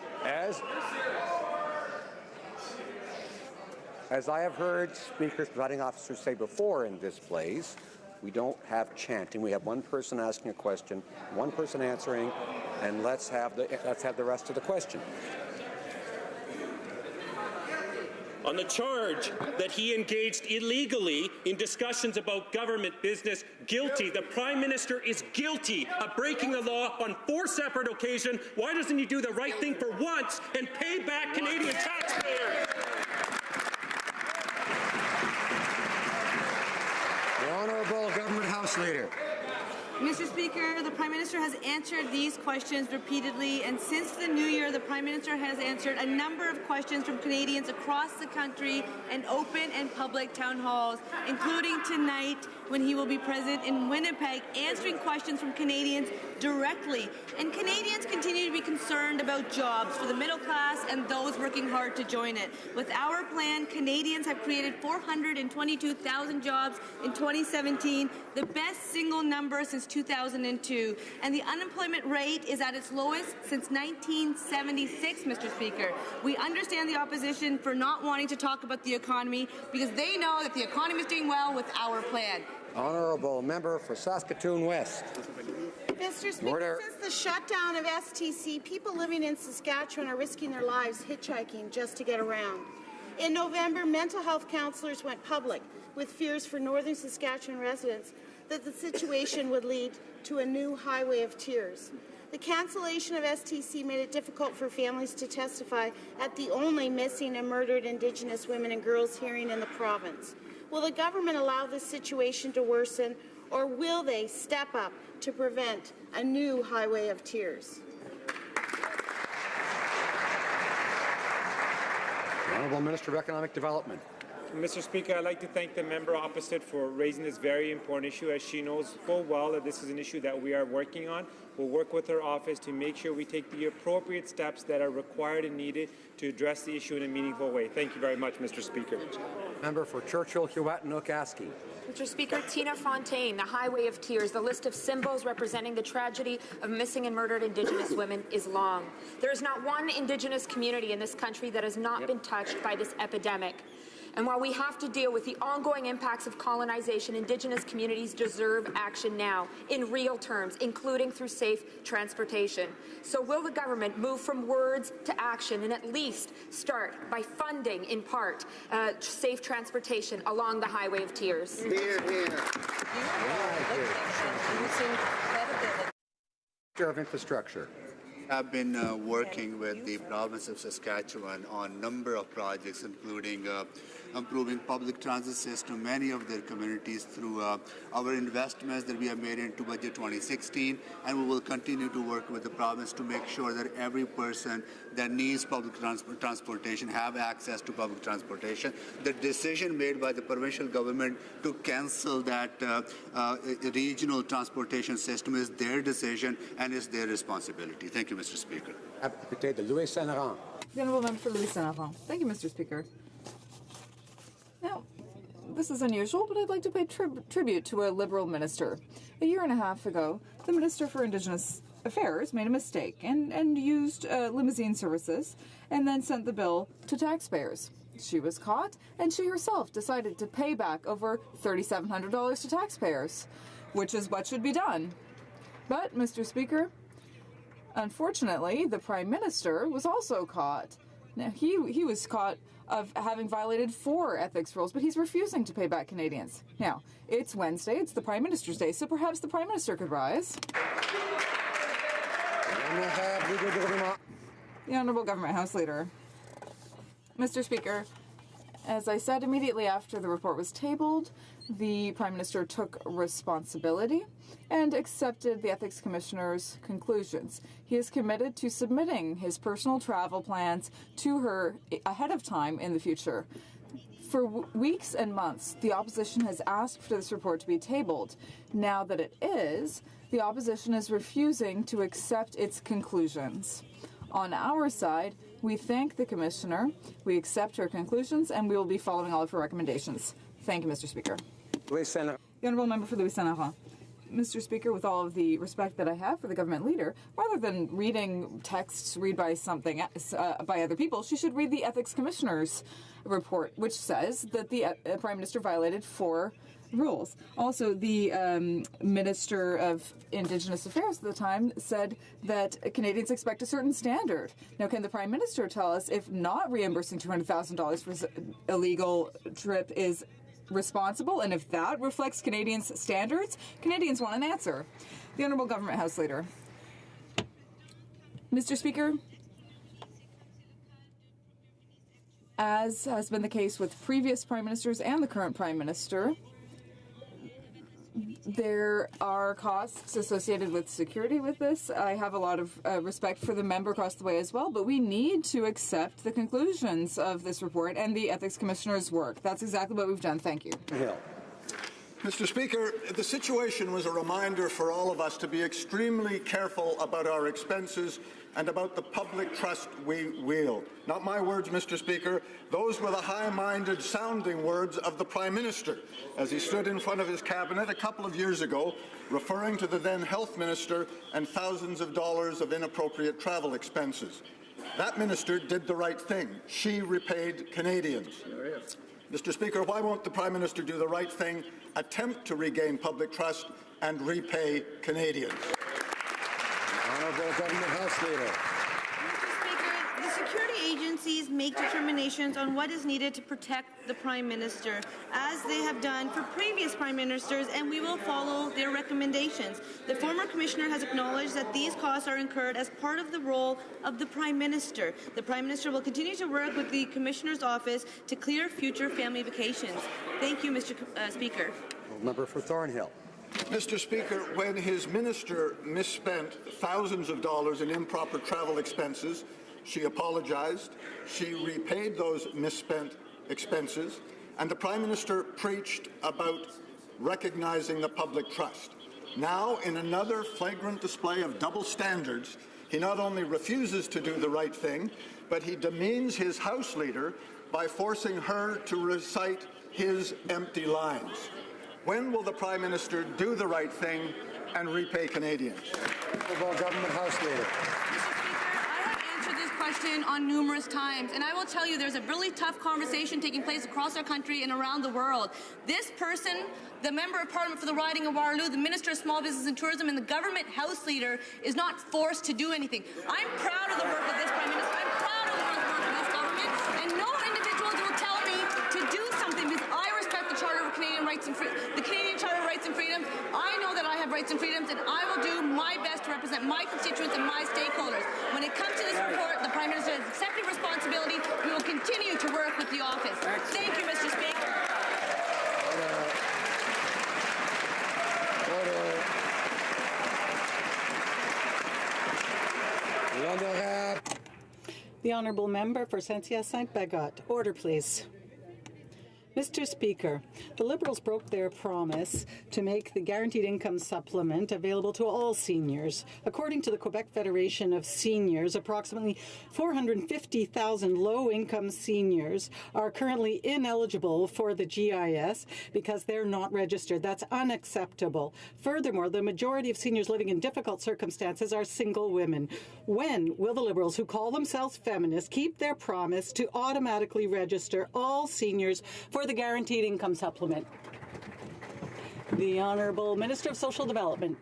As I have heard speakers, presiding officers say before in this place, we don't have chanting. We have one person asking a question, one person answering, and let's have the rest of the question. On the charge that he engaged illegally in discussions about government business, guilty. The Prime Minister is guilty of breaking the law on 4 separate occasions. Why doesn't he do the right thing for once and pay back Canadian taxpayers? The Honourable Government House Leader. Mr. Speaker, the Prime Minister has answered these questions repeatedly, and since the new year, the Prime Minister has answered a number of questions from Canadians across the country in open and public town halls, including tonight when he will be present in Winnipeg answering questions from Canadians directly. And Canadians continue to be concerned about jobs for the middle class and those working hard to join it. With our plan, Canadians have created 422,000 jobs in 2017, the best single number since 2002, and the unemployment rate is at its lowest since 1976, Mr. Speaker. We understand the opposition for not wanting to talk about the economy because they know that the economy is doing well with our plan. Honourable Member for Saskatoon West. Mr. Speaker, since the shutdown of STC, people living in Saskatchewan are risking their lives hitchhiking just to get around. In November, mental health counsellors went public with fears for northern Saskatchewan residents that the situation would lead to a new highway of tears. The cancellation of STC made it difficult for families to testify at the only missing and murdered Indigenous women and girls hearing in the province. Will the government allow this situation to worsen, or will they step up to prevent a new highway of tears? The Honourable Minister of Economic Development. Mr. Speaker, I'd like to thank the member opposite for raising this very important issue, as she knows full well that this is an issue that we are working on. We'll work with her office to make sure we take the appropriate steps that are required and needed to address the issue in a meaningful way. Thank you very much, Mr. Speaker. Member for Churchill, Huat-Nookaski. Mr. Speaker, Tina Fontaine, the Highway of Tears, the list of symbols representing the tragedy of missing and murdered Indigenous women is long. There is not one Indigenous community in this country that has not been touched by this epidemic. And while we have to deal with the ongoing impacts of colonization, Indigenous communities deserve action now, in real terms, including through safe transportation. So will the government move from words to action and at least start by funding, in part, safe transportation along the Highway of Tears? Hear, hear. Of Infrastructure. I've been working with the province of Saskatchewan on a number of projects, including improving public transit system, many of their communities through our investments that we have made into Budget 2016, and we will continue to work with the province to make sure that every person that needs public transportation have access to public transportation. The decision made by the provincial government to cancel that regional transportation system is their decision and is their responsibility. Thank you, Mr. Speaker. The Honourable Member for Louis Saint-Laurent. Thank you, Mr. Speaker. Now, this is unusual, but I'd like to pay tribute to a Liberal minister. A year and a half ago, the Minister for Indigenous Affairs made a mistake and used limousine services and then sent the bill to taxpayers. She was caught, and she herself decided to pay back over $3,700 to taxpayers, which is what should be done. But, Mr. Speaker, unfortunately, the Prime Minister was also caught. Now, he was caught of having violated 4 ethics rules, but he's refusing to pay back Canadians. Now, it's Wednesday, it's the Prime Minister's Day, so perhaps the Prime Minister could rise. The Honourable Government House Leader. Mr. Speaker, as I said immediately after the report was tabled, the Prime Minister took responsibility and accepted the Ethics Commissioner's conclusions. He is committed to submitting his personal travel plans to her ahead of time in the future. For weeks and months, the opposition has asked for this report to be tabled. Now that it is, the opposition is refusing to accept its conclusions. On our side, we thank the Commissioner, we accept her conclusions, and we will be following all of her recommendations. Thank you, Mr. Speaker. The Honourable Member for Louis Saint-Laurent. Mr. Speaker, with all of the respect that I have for the government leader, rather than reading texts read by by other people, she should read the Ethics Commissioner's report, which says that the Prime Minister violated 4 rules. Also, the Minister of Indigenous Affairs at the time said that Canadians expect a certain standard. Now, can the Prime Minister tell us if not reimbursing $200,000 for illegal trip is responsible, and if that reflects Canadians' standards? Canadians want an answer. The Honourable Government House Leader. Mr. Speaker, as has been the case with previous Prime Ministers and the current Prime Minister, there are costs associated with security with this. I have a lot of respect for the member across the way as well, but we need to accept the conclusions of this report and the Ethics Commissioner's work. That's exactly what we've done. Thank you. Mr. Speaker, the situation was a reminder for all of us to be extremely careful about our expenses and about the public trust we wield. Not my words, Mr. Speaker. Those were the high-minded sounding words of the Prime Minister as he stood in front of his cabinet a couple of years ago, referring to the then Health Minister and thousands of dollars of inappropriate travel expenses. That minister did the right thing. She repaid Canadians. Mr. Speaker, why won't the Prime Minister do the right thing, attempt to regain public trust, and repay Canadians? Honourable Government House Leader. Mr. Speaker, the security agencies make determinations on what is needed to protect the Prime Minister, as they have done for previous Prime Ministers, and we will follow their recommendations. The former Commissioner has acknowledged that these costs are incurred as part of the role of the Prime Minister. The Prime Minister will continue to work with the Commissioner's office to clear future family vacations. Thank you, Mr. Speaker. Member for Thornhill. Mr. Speaker, when his minister misspent thousands of dollars in improper travel expenses, she apologized, she repaid those misspent expenses, and the Prime Minister preached about recognizing the public trust. Now, in another flagrant display of double standards, he not only refuses to do the right thing, but he demeans his House Leader by forcing her to recite his empty lines. When will the Prime Minister do the right thing and repay Canadians? Government House Leader. This question on numerous times, and I will tell you there's a really tough conversation taking place across our country and around the world. This person, the Member of Parliament for the riding of Waterloo, the Minister of Small Business and Tourism, and the Government House Leader is not forced to do anything. I'm proud of the work of this Prime Minister. I'm proud of the work of this government, and no individual will tell me to do something because I respect the Charter of Canadian Rights and the Canadian Charter of Rights and Freedoms. I know that I have rights and freedoms, and I will do my best to represent my constituents and my stakeholders. When it comes to this report, the Prime Minister has accepted responsibility. We will continue to work with the office. Thank you, Mr. Speaker. The Honourable Member for Saint-Hyacinthe-Bagot. Order, please. Mr. Speaker, the Liberals broke their promise to make the Guaranteed Income Supplement available to all seniors. According to the Quebec Federation of Seniors, approximately 450,000 low-income seniors are currently ineligible for the GIS because they're not registered. That's unacceptable. Furthermore, the majority of seniors living in difficult circumstances are single women. When will the Liberals, who call themselves feminists, keep their promise to automatically register all seniors for the Guaranteed Income Supplement? The Honourable Minister of Social Development.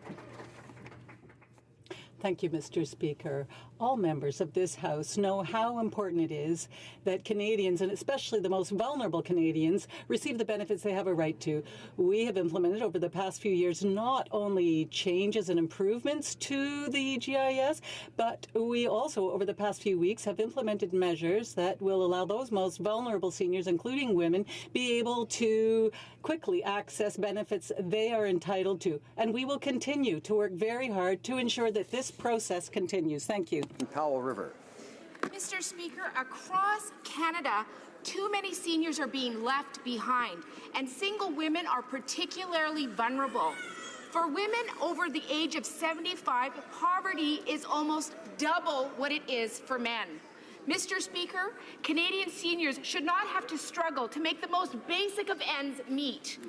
Thank you, Mr. Speaker. All members of this House know how important it is that Canadians, and especially the most vulnerable Canadians, receive the benefits they have a right to. We have implemented over the past few years not only changes and improvements to the GIS, but we also, over the past few weeks, have implemented measures that will allow those most vulnerable seniors, including women, be able to quickly access benefits they are entitled to. And we will continue to work very hard to ensure that this process continues. Thank you. Powell River. Mr. Speaker, across Canada, too many seniors are being left behind, and single women are particularly vulnerable. For women over the age of 75, poverty is almost double what it is for men. Mr. Speaker, Canadian seniors should not have to struggle to make the most basic of ends meet.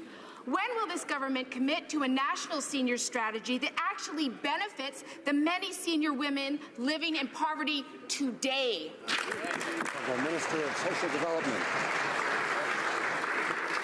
When will this government commit to a national senior strategy that actually benefits the many senior women living in poverty today? The Minister of Social Development.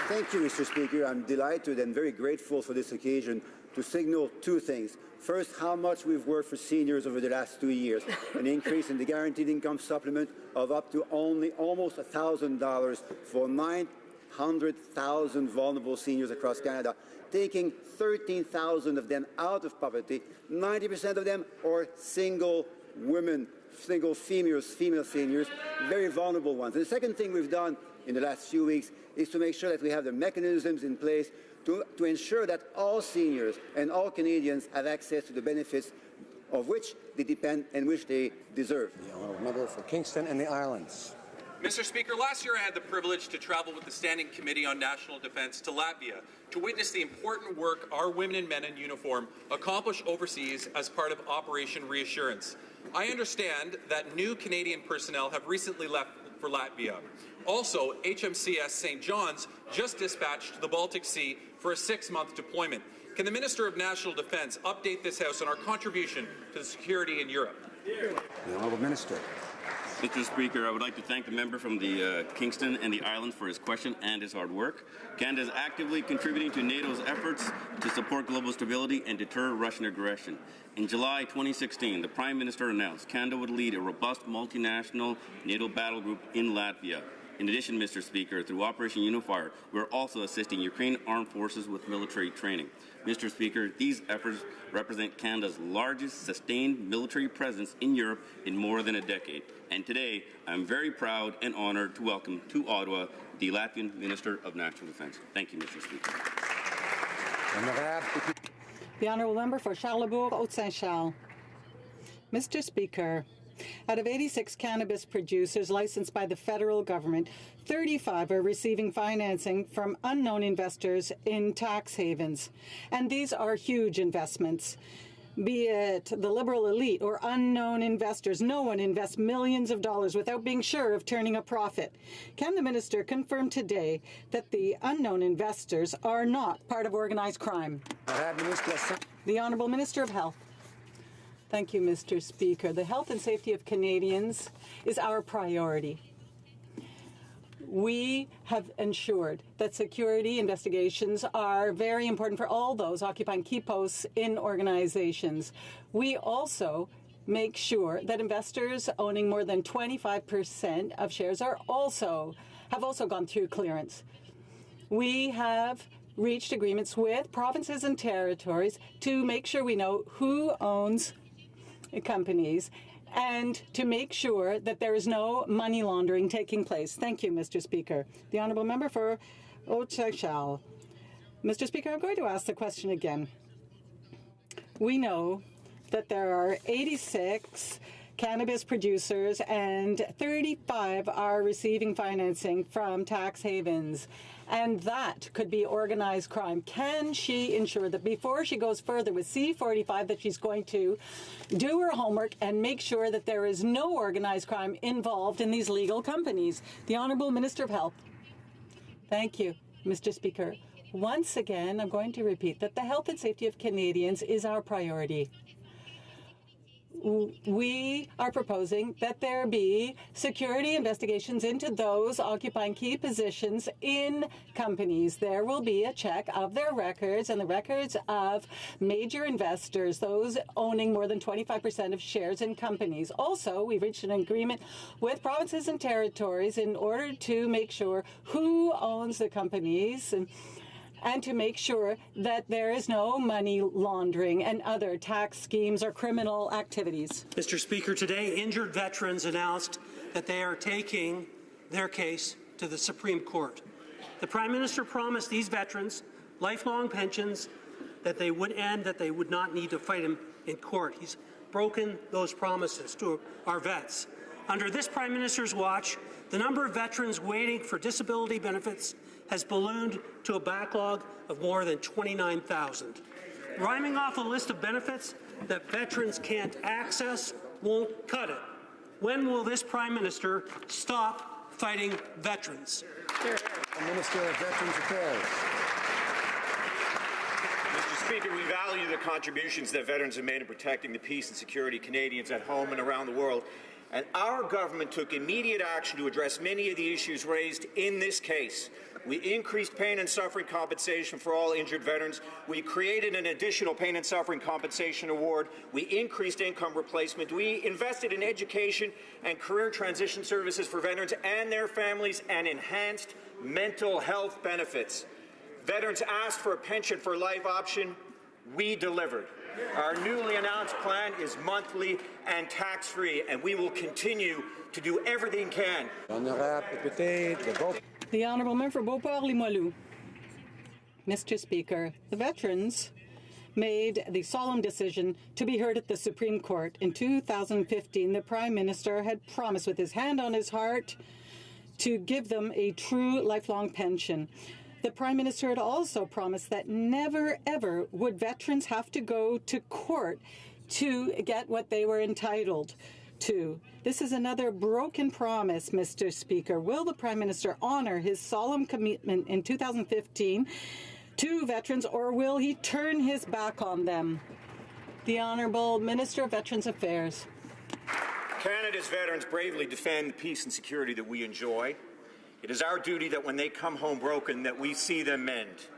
Thank you, Mr. Speaker. I'm delighted and very grateful for this occasion to signal two things. First, how much we've worked for seniors over the last 2 years, an increase in the Guaranteed Income Supplement of up to only almost $1,000 for 900,000 vulnerable seniors across Canada, taking 13,000 of them out of poverty. 90% of them are single women, single female seniors, very vulnerable ones. And the second thing we've done in the last few weeks is to make sure that we have the mechanisms in place to ensure that all seniors and all Canadians have access to the benefits of which they depend and which they deserve. The Honourable Member for Kingston and the Islands. Mr. Speaker, last year I had the privilege to travel with the Standing Committee on National Defence to Latvia to witness the important work our women and men in uniform accomplish overseas as part of Operation Reassurance. I understand that new Canadian personnel have recently left for Latvia. Also, HMCS St. John's just dispatched to the Baltic Sea for a 6-month deployment. Can the Minister of National Defence update this House on our contribution to the security in Europe? The Honourable Minister. Mr. Speaker, I would like to thank the member from the Kingston and the Islands for his question and his hard work. Canada is actively contributing to NATO's efforts to support global stability and deter Russian aggression. In July 2016, the Prime Minister announced Canada would lead a robust multinational NATO battle group in Latvia. In addition, Mr. Speaker, through Operation Unifier, we are also assisting Ukrainian armed forces with military training. Mr. Speaker, these efforts represent Canada's largest sustained military presence in Europe in more than a decade. And today, I'm very proud and honored to welcome to Ottawa the Latvian Minister of National Defence. Thank you, Mr. Speaker. The Honourable Member for Charlebourg, Haute-Saint-Charles. Mr. Speaker, out of 86 cannabis producers licensed by the federal government, 35 are receiving financing from unknown investors in tax havens. And these are huge investments. Be it the liberal elite or unknown investors, no one invests millions of dollars without being sure of turning a profit. Can the minister confirm today that the unknown investors are not part of organized crime? The Honourable Minister of Health. Thank you, Mr. Speaker. The health and safety of Canadians is our priority. We have ensured that security investigations are very important for all those occupying key posts in organizations. We also make sure that investors owning more than 25% of shares have also gone through clearance. We have reached agreements with provinces and territories to make sure we know who owns companies and to make sure that there is no money laundering taking place. Thank you, Mr. Speaker. The Honourable Member for Haute-Saint-Charles. Mr. Speaker, I'm going to ask the question again. We know that there are 86 cannabis producers and 35 are receiving financing from tax havens. And that could be organized crime. Can she ensure that before she goes further with C-45 that she's going to do her homework and make sure that there is no organized crime involved in these legal companies? The Honourable Minister of Health. Thank you, Mr. Speaker. Once again, I'm going to repeat that the health and safety of Canadians is our priority. We are proposing that there be security investigations into those occupying key positions in companies. There will be a check of their records and the records of major investors, those owning more than 25% of shares in companies. Also, we've reached an agreement with provinces and territories in order to make sure who owns the companies and to make sure that there is no money laundering and other tax schemes or criminal activities. Mr. Speaker, today injured veterans announced that they are taking their case to the Supreme Court. The Prime Minister promised these veterans lifelong pensions that they would end, that they would not need to fight him in court. He's broken those promises to our vets. Under this Prime Minister's watch, the number of veterans waiting for disability benefits has ballooned to a backlog of more than 29,000. Rhyming off a list of benefits that veterans can't access won't cut it. When will this Prime Minister stop fighting veterans? The Minister of Veterans Affairs. Mr. Speaker, we value the contributions that veterans have made in protecting the peace and security of Canadians at home and around the world. And our government took immediate action to address many of the issues raised in this case. We increased pain and suffering compensation for all injured veterans. We created an additional pain and suffering compensation award. We increased income replacement. We invested in education and career transition services for veterans and their families and enhanced mental health benefits. Veterans asked for a pension for life option. We delivered. Our newly announced plan is monthly and tax-free, and we will continue to do everything we can. The Honourable Member for Beauport-Limoilou. Mr. Speaker, the veterans made the solemn decision to be heard at the Supreme Court. In 2015, the Prime Minister had promised with his hand on his heart to give them a true lifelong pension. The Prime Minister had also promised that never, ever would veterans have to go to court to get what they were entitled to. This is another broken promise, Mr. Speaker. Will the Prime Minister honor his solemn commitment in 2015 to veterans, or will he turn his back on them? The Honourable Minister of Veterans Affairs. Canada's veterans bravely defend the peace and security that we enjoy. It is our duty that when they come home broken, that we see them mend.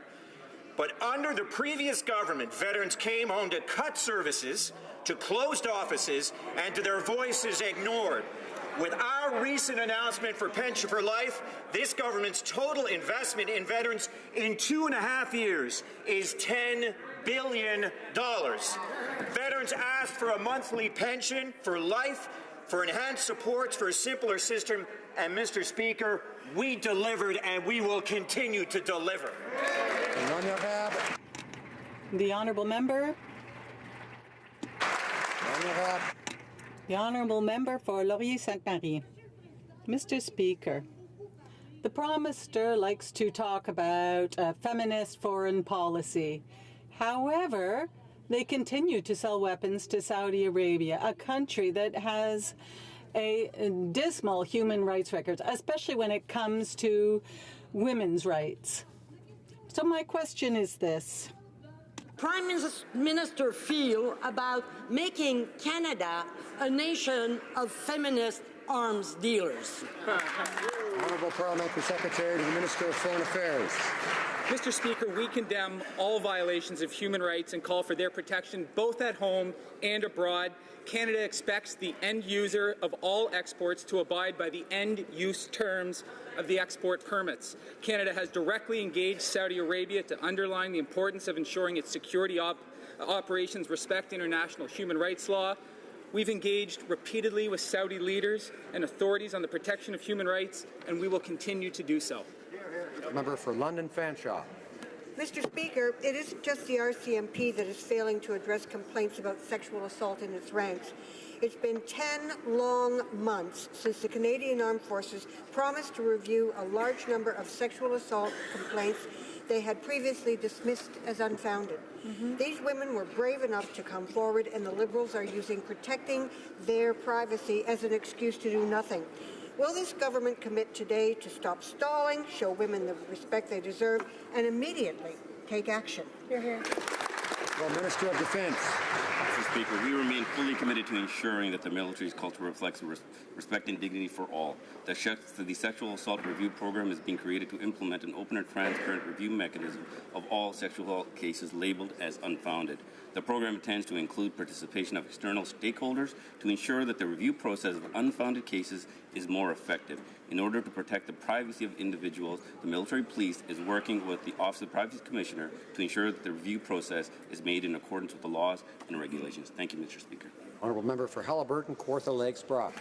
But under the previous government, veterans came home to cut services, to closed offices, and to their voices ignored. With our recent announcement for Pension for Life, this government's total investment in veterans in 2.5 years is $10 billion. Veterans asked for a monthly pension for life, for enhanced supports, for a simpler system, and Mr. Speaker, we delivered and we will continue to deliver. The honourable member. The honourable member for Laurier-Sainte-Marie. Mr. Speaker, the Prime Minister likes to talk about feminist foreign policy. However, they continue to sell weapons to Saudi Arabia, a country that has a dismal human rights record, especially when it comes to women's rights. So my question is this. Prime Minister feel about making Canada a nation of feminist arms dealers? Honourable Parliamentary Secretary to the Minister of Foreign Affairs. Mr. Speaker, we condemn all violations of human rights and call for their protection both at home and abroad. Canada expects the end user of all exports to abide by the end-use terms of the export permits. Canada has directly engaged Saudi Arabia to underline the importance of ensuring its security operations respect international human rights law. We've engaged repeatedly with Saudi leaders and authorities on the protection of human rights, and we will continue to do so. Member for London Fanshawe. Mr. Speaker, it isn't just the RCMP that is failing to address complaints about sexual assault in its ranks. It's been 10 long months since the Canadian Armed Forces promised to review a large number of sexual assault complaints they had previously dismissed as unfounded. These women were brave enough to come forward, and the Liberals are using protecting their privacy as an excuse to do nothing. Will this government commit today to stop stalling, show women the respect they deserve, and immediately take action? Hear, hear. Well, Minister of Defence. Mr. Speaker, we remain fully committed to ensuring that the military's culture reflects respect and dignity for all. The Sexual Assault Review Program is being created to implement an open and transparent review mechanism of all sexual assault cases labeled as unfounded. The program intends to include participation of external stakeholders to ensure that the review process of unfounded cases is more effective. In order to protect the privacy of individuals, the military police is working with the Office of the Privacy Commissioner to ensure that the review process is made in accordance with the laws and regulations. Thank you, Mr. Speaker. Honourable Member for Halliburton, Kawartha Lakes Brock.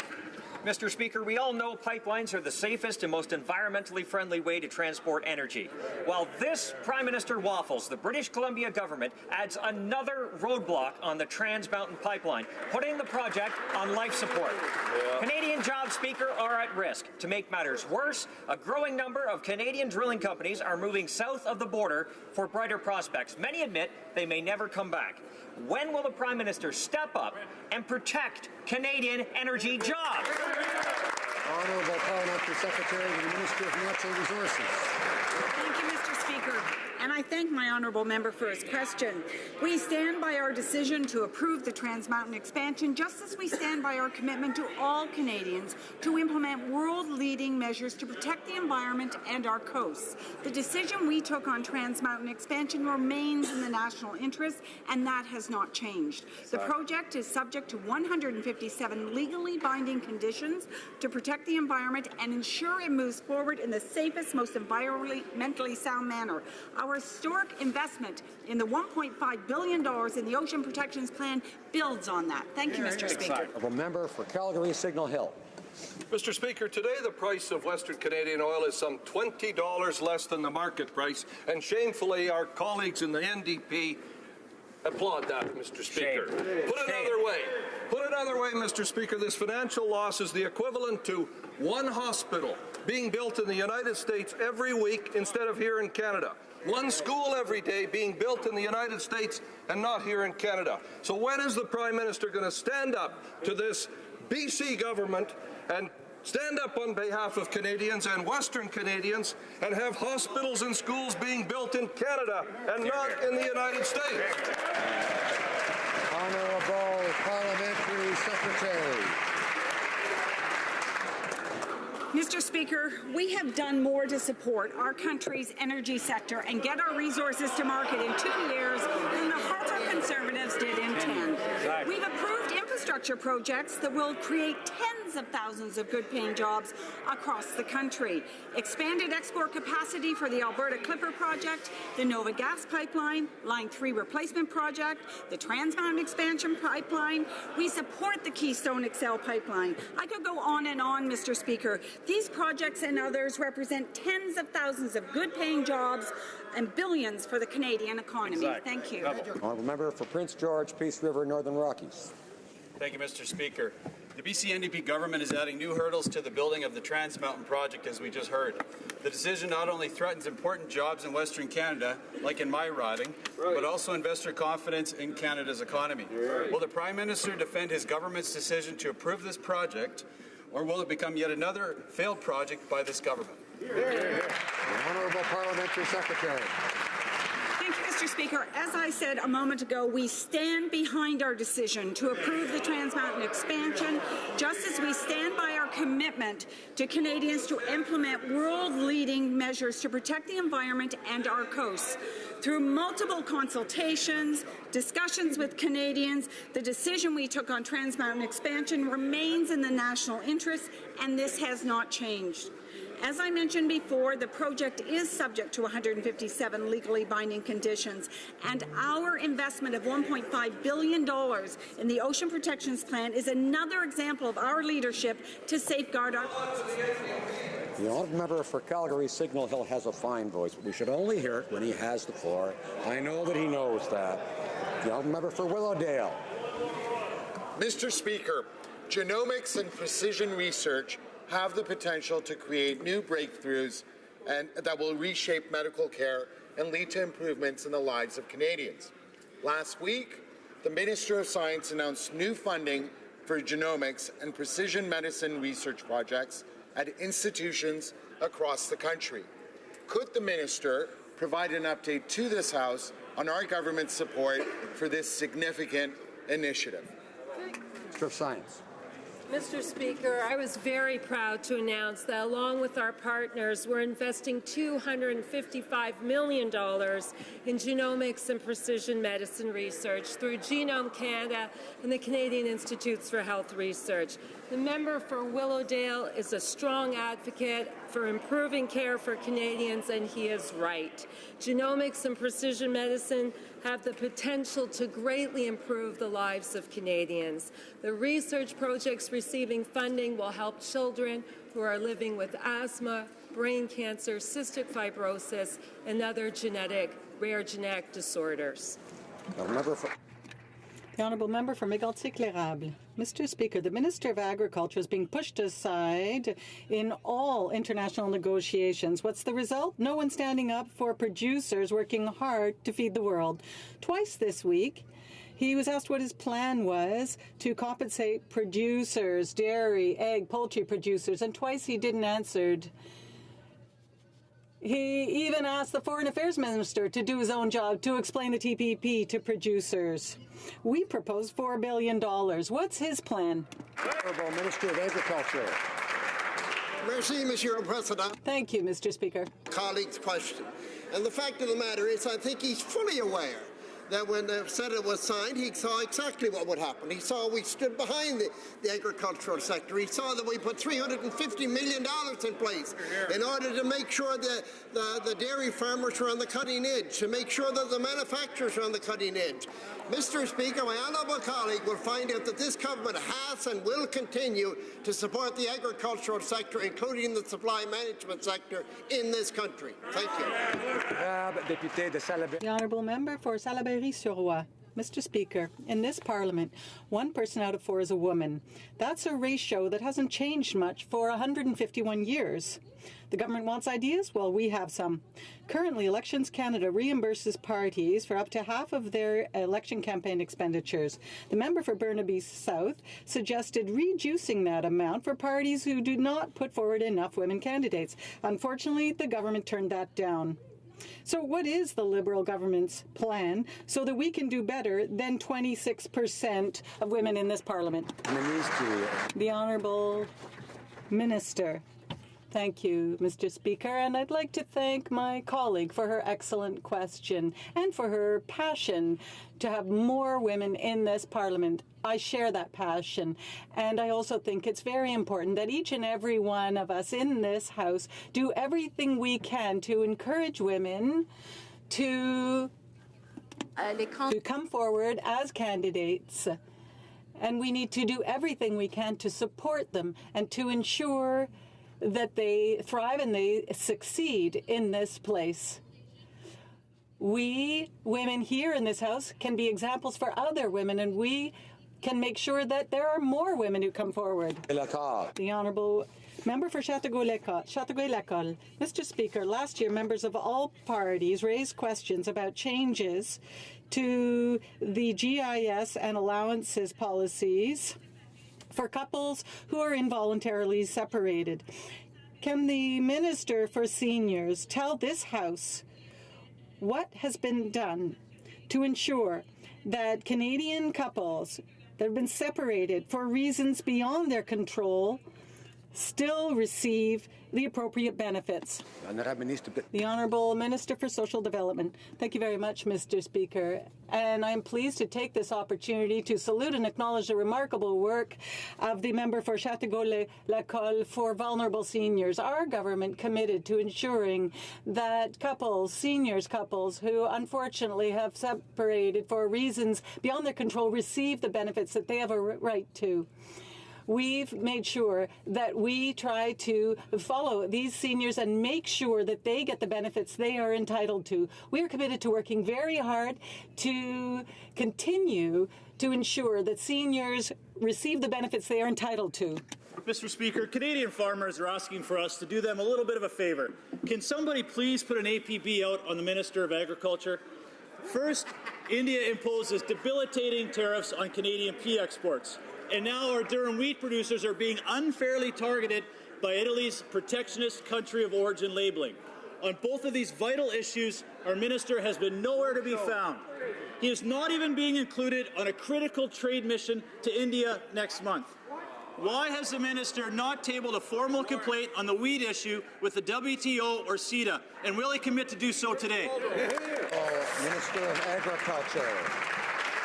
Mr. Speaker, we all know pipelines are the safest and most environmentally friendly way to transport energy. While this Prime Minister waffles, the British Columbia government adds another roadblock on the Trans Mountain Pipeline, putting the project on life support. Canadian jobs, Speaker, are at risk. To make matters worse, a growing number of Canadian drilling companies are moving south of the border for brighter prospects. Many admit they may never come back. When will the Prime Minister step up and protect Canadian energy jobs? Honourable Parliamentary Secretary to the Minister of Natural Resources. Thank you, Mr. Speaker. And I thank my honourable member for his question. We stand by our decision to approve the Trans Mountain expansion, just as we stand by our commitment to all Canadians to implement world-leading measures to protect the environment and our coasts. The decision we took on Trans Mountain expansion remains in the national interest, and that has not changed. The project is subject to 157 legally binding conditions to protect the environment and ensure it moves forward in the safest, most environmentally sound manner. Our historic investment in the $1.5 billion in the Ocean Protections Plan builds on that. Thank you, Mr. Speaker. Honourable Member for Calgary Signal Hill. Mr. Speaker, today the price of Western Canadian oil is some $20 less than the market price, and shamefully our colleagues in the NDP applaud that, Mr. Speaker. Put another way, Mr. Speaker, this financial loss is the equivalent to one hospital being built in the United States every week instead of here in Canada. One school every day being built in the United States and not here in Canada. So when is the Prime Minister going to stand up to this BC government and stand up on behalf of Canadians and Western Canadians and have hospitals and schools being built in Canada and not in the United States? Honourable Parliamentary Secretary. Mr. Speaker, we have done more to support our country's energy sector and get our resources to market in 2 years than the Harper Conservatives did in 10. We've approved infrastructure projects that will create tens of thousands of good-paying jobs across the country. Expanded export capacity for the Alberta Clipper project, the Nova Gas Pipeline, Line 3 replacement project, the Trans Mountain expansion pipeline. We support the Keystone XL pipeline. I could go on and on, Mr. Speaker. These projects and others represent tens of thousands of good-paying jobs and billions for the Canadian economy. Exactly. Thank you. Honourable member for Prince George, Peace River, Northern Rockies. Thank you, Mr. Speaker. The BC NDP government is adding new hurdles to the building of the Trans Mountain project, as we just heard. The decision not only threatens important jobs in Western Canada, like in my riding, but also investor confidence in Canada's economy. Will the Prime Minister defend his government's decision to approve this project, or will it become yet another failed project by this government? The Honourable Parliamentary Secretary. Thank you, Mr. Speaker. As I said a moment ago, we stand behind our decision to approve the Trans Mountain expansion, just as we stand by our commitment to Canadians to implement world-leading measures to protect the environment and our coasts. Through multiple consultations, discussions with Canadians, the decision we took on Trans Mountain expansion remains in the national interest, and this has not changed. As I mentioned before, the project is subject to 157 legally binding conditions, and our investment of $1.5 billion in the Ocean Protections Plan is another example of our leadership to safeguard our coasts. The honourable member for Calgary Signal Hill has a fine voice, but we should only hear it when he has the floor. I know that he knows that. The honourable member for Willowdale. Mr. Speaker, genomics and precision research have the potential to create new breakthroughs and that will reshape medical care and lead to improvements in the lives of Canadians. Last week, the Minister of Science announced new funding for genomics and precision medicine research projects at institutions across the country. Could the Minister provide an update to this House on our government's support for this significant initiative? Minister of Science. Mr. Speaker, I was very proud to announce that along with our partners, we're investing $255 million in genomics and precision medicine research through Genome Canada and the Canadian Institutes for Health Research. The member for Willowdale is a strong advocate for improving care for Canadians, and he is right. Genomics and precision medicine have the potential to greatly improve the lives of Canadians. The research projects receiving funding will help children who are living with asthma, brain cancer, cystic fibrosis, and other rare genetic disorders. The honourable member for Mégantic-L'Érable. Mr. Speaker, the Minister of Agriculture is being pushed aside in all international negotiations. What's the result? No one standing up for producers working hard to feed the world. Twice this week, he was asked what his plan was to compensate producers, dairy, egg, poultry producers, and twice he didn't answer. He even asked the Foreign Affairs Minister to do his own job to explain the TPP to producers. We proposed $4 billion. What's his plan? Honourable Minister of Agriculture. Merci, Monsieur le Président. Thank you, Mr. Speaker. Colleague's question. And the fact of the matter is, I think he's fully aware that when the Senate was signed, he saw exactly what would happen. He saw we stood behind the agricultural sector. He saw that we put $350 million in place in order to make sure that the dairy farmers were on the cutting edge, to make sure that the manufacturers are on the cutting edge. Mr. Speaker, my honourable colleague will find out that this government has and will continue to support the agricultural sector, including the supply management sector in this country. Thank you. The honourable member for Salaberry-sur-Roi. Mr. Speaker, in this Parliament, 1 person out of 4 is a woman. That's a ratio that hasn't changed much for 151 years. The government wants ideas? Well, we have some. Currently, Elections Canada reimburses parties for up to half of their election campaign expenditures. The member for Burnaby South suggested reducing that amount for parties who do not put forward enough women candidates. Unfortunately, the government turned that down. So what is the Liberal government's plan so that we can do better than 26% of women in this Parliament? The Honourable Minister. Thank you, Mr. Speaker, and I'd like to thank my colleague for her excellent question and for her passion to have more women in this Parliament. I share that passion, and I also think it's very important that each and every one of us in this House do everything we can to encourage women to come forward as candidates. And we need to do everything we can to support them and to ensure that they thrive and they succeed in this place. We, women here in this House, can be examples for other women, and we can make sure that there are more women who come forward. The Honourable Member for Châteauguay-L'École. Mr. Speaker, last year members of all parties raised questions about changes to the GIS and allowances policies for couples who are involuntarily separated. Can the Minister for Seniors tell this House what has been done to ensure that Canadian couples that have been separated for reasons beyond their control still receive the appropriate benefits? The Honourable Minister for Social Development. Thank you very much, Mr. Speaker. And I am pleased to take this opportunity to salute and acknowledge the remarkable work of the member for Châteauguay-L'École for vulnerable seniors. Our government committed to ensuring that couples, seniors couples who unfortunately have separated for reasons beyond their control receive the benefits that they have a right to. We've made sure that we try to follow these seniors and make sure that they get the benefits they are entitled to. We are committed to working very hard to continue to ensure that seniors receive the benefits they are entitled to. Mr. Speaker, Canadian farmers are asking for us to do them a little bit of a favor. Can somebody please put an APB out on the Minister of Agriculture? First, India imposes debilitating tariffs on Canadian pea exports. And now our durum wheat producers are being unfairly targeted by Italy's protectionist country of origin labeling. On both of these vital issues, our minister has been nowhere to be found. He is not even being included on a critical trade mission to India next month. Why has the minister not tabled a formal complaint on the wheat issue with the WTO or CETA, and will he commit to do so today? Minister of Agriculture.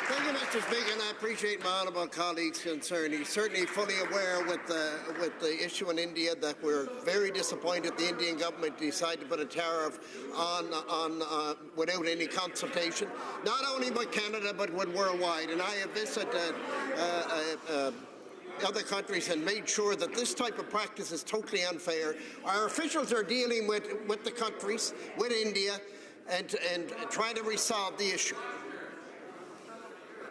Thank you, Mr. Speaker, and I appreciate my honourable colleague's concern. He's certainly fully aware with the issue in India that we're very disappointed the Indian government decided to put a tariff on without any consultation, not only with Canada but with worldwide. And I have visited other countries and made sure that this type of practice is totally unfair. Our officials are dealing with the countries, with India, and trying to resolve the issue.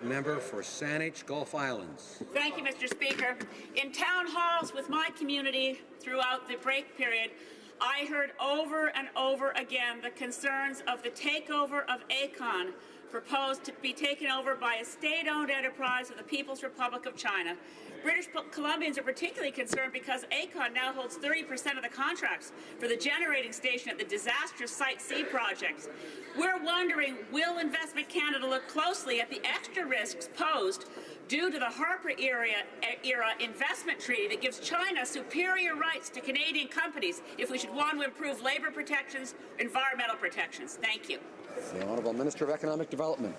Member for Saanich Gulf Islands. Thank you, Mr. Speaker. In town halls with my community throughout the break period, I heard over and over again the concerns of the takeover of ACON, proposed to be taken over by a state-owned enterprise of the People's Republic of China. British Columbians are particularly concerned because ACON now holds 30% of the contracts for the generating station at the disastrous Site C project. We're wondering, will Investment Canada look closely at the extra risks posed due to the Harper-era investment treaty that gives China superior rights to Canadian companies if we should want to improve labour protections, environmental protections? Thank you. The Honourable Minister of Economic Development.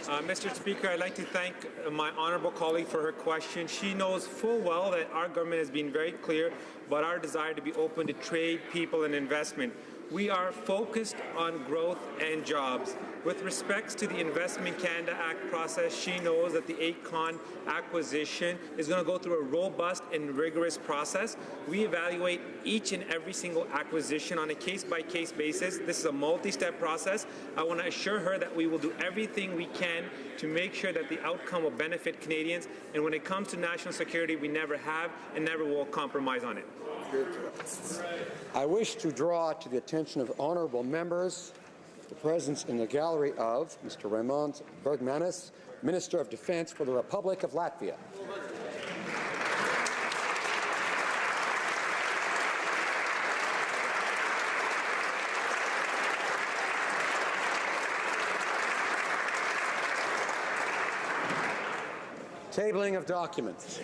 Mr. Speaker, I'd like to thank my honourable colleague for her question. She knows full well that our government has been very clear about our desire to be open to trade, people and investment. We are focused on growth and jobs. With respects to the Investment Canada Act process, she knows that the ACON acquisition is going to go through a robust and rigorous process. We evaluate each and every single acquisition on a case-by-case basis. This is a multi-step process. I want to assure her that we will do everything we can to make sure that the outcome will benefit Canadians. And when it comes to national security, we never have and never will compromise on it. I wish to draw to the attention of honourable members the presence in the gallery of Mr. Raimond Bergmanis, Minister of Defence for the Republic of Latvia. Tabling of documents.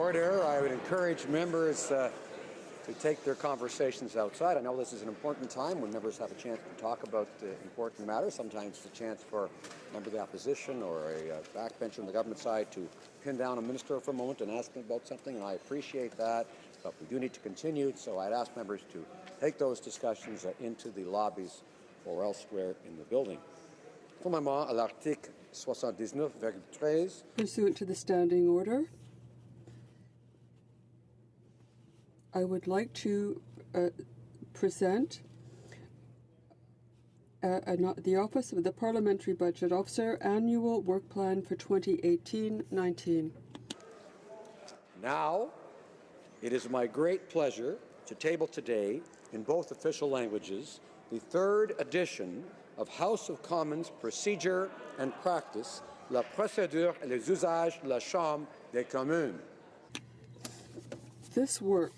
Order. I would encourage members to take their conversations outside. I know this is an important time when members have a chance to talk about important matters. Sometimes it's a chance for a member of the opposition or a backbencher on the government side to pin down a minister for a moment and ask them about something, and I appreciate that. But we do need to continue, so I'd ask members to take those discussions into the lobbies or elsewhere in the building. Conformément à l'article 79,13. Pursuant to the standing order, I would like to present the Office of the Parliamentary Budget Officer Annual Work Plan for 2018-19. Now, it is my great pleasure to table today, in both official languages, the third edition of House of Commons Procedure and Practice, la procédure et les usages de la Chambre des communes. This work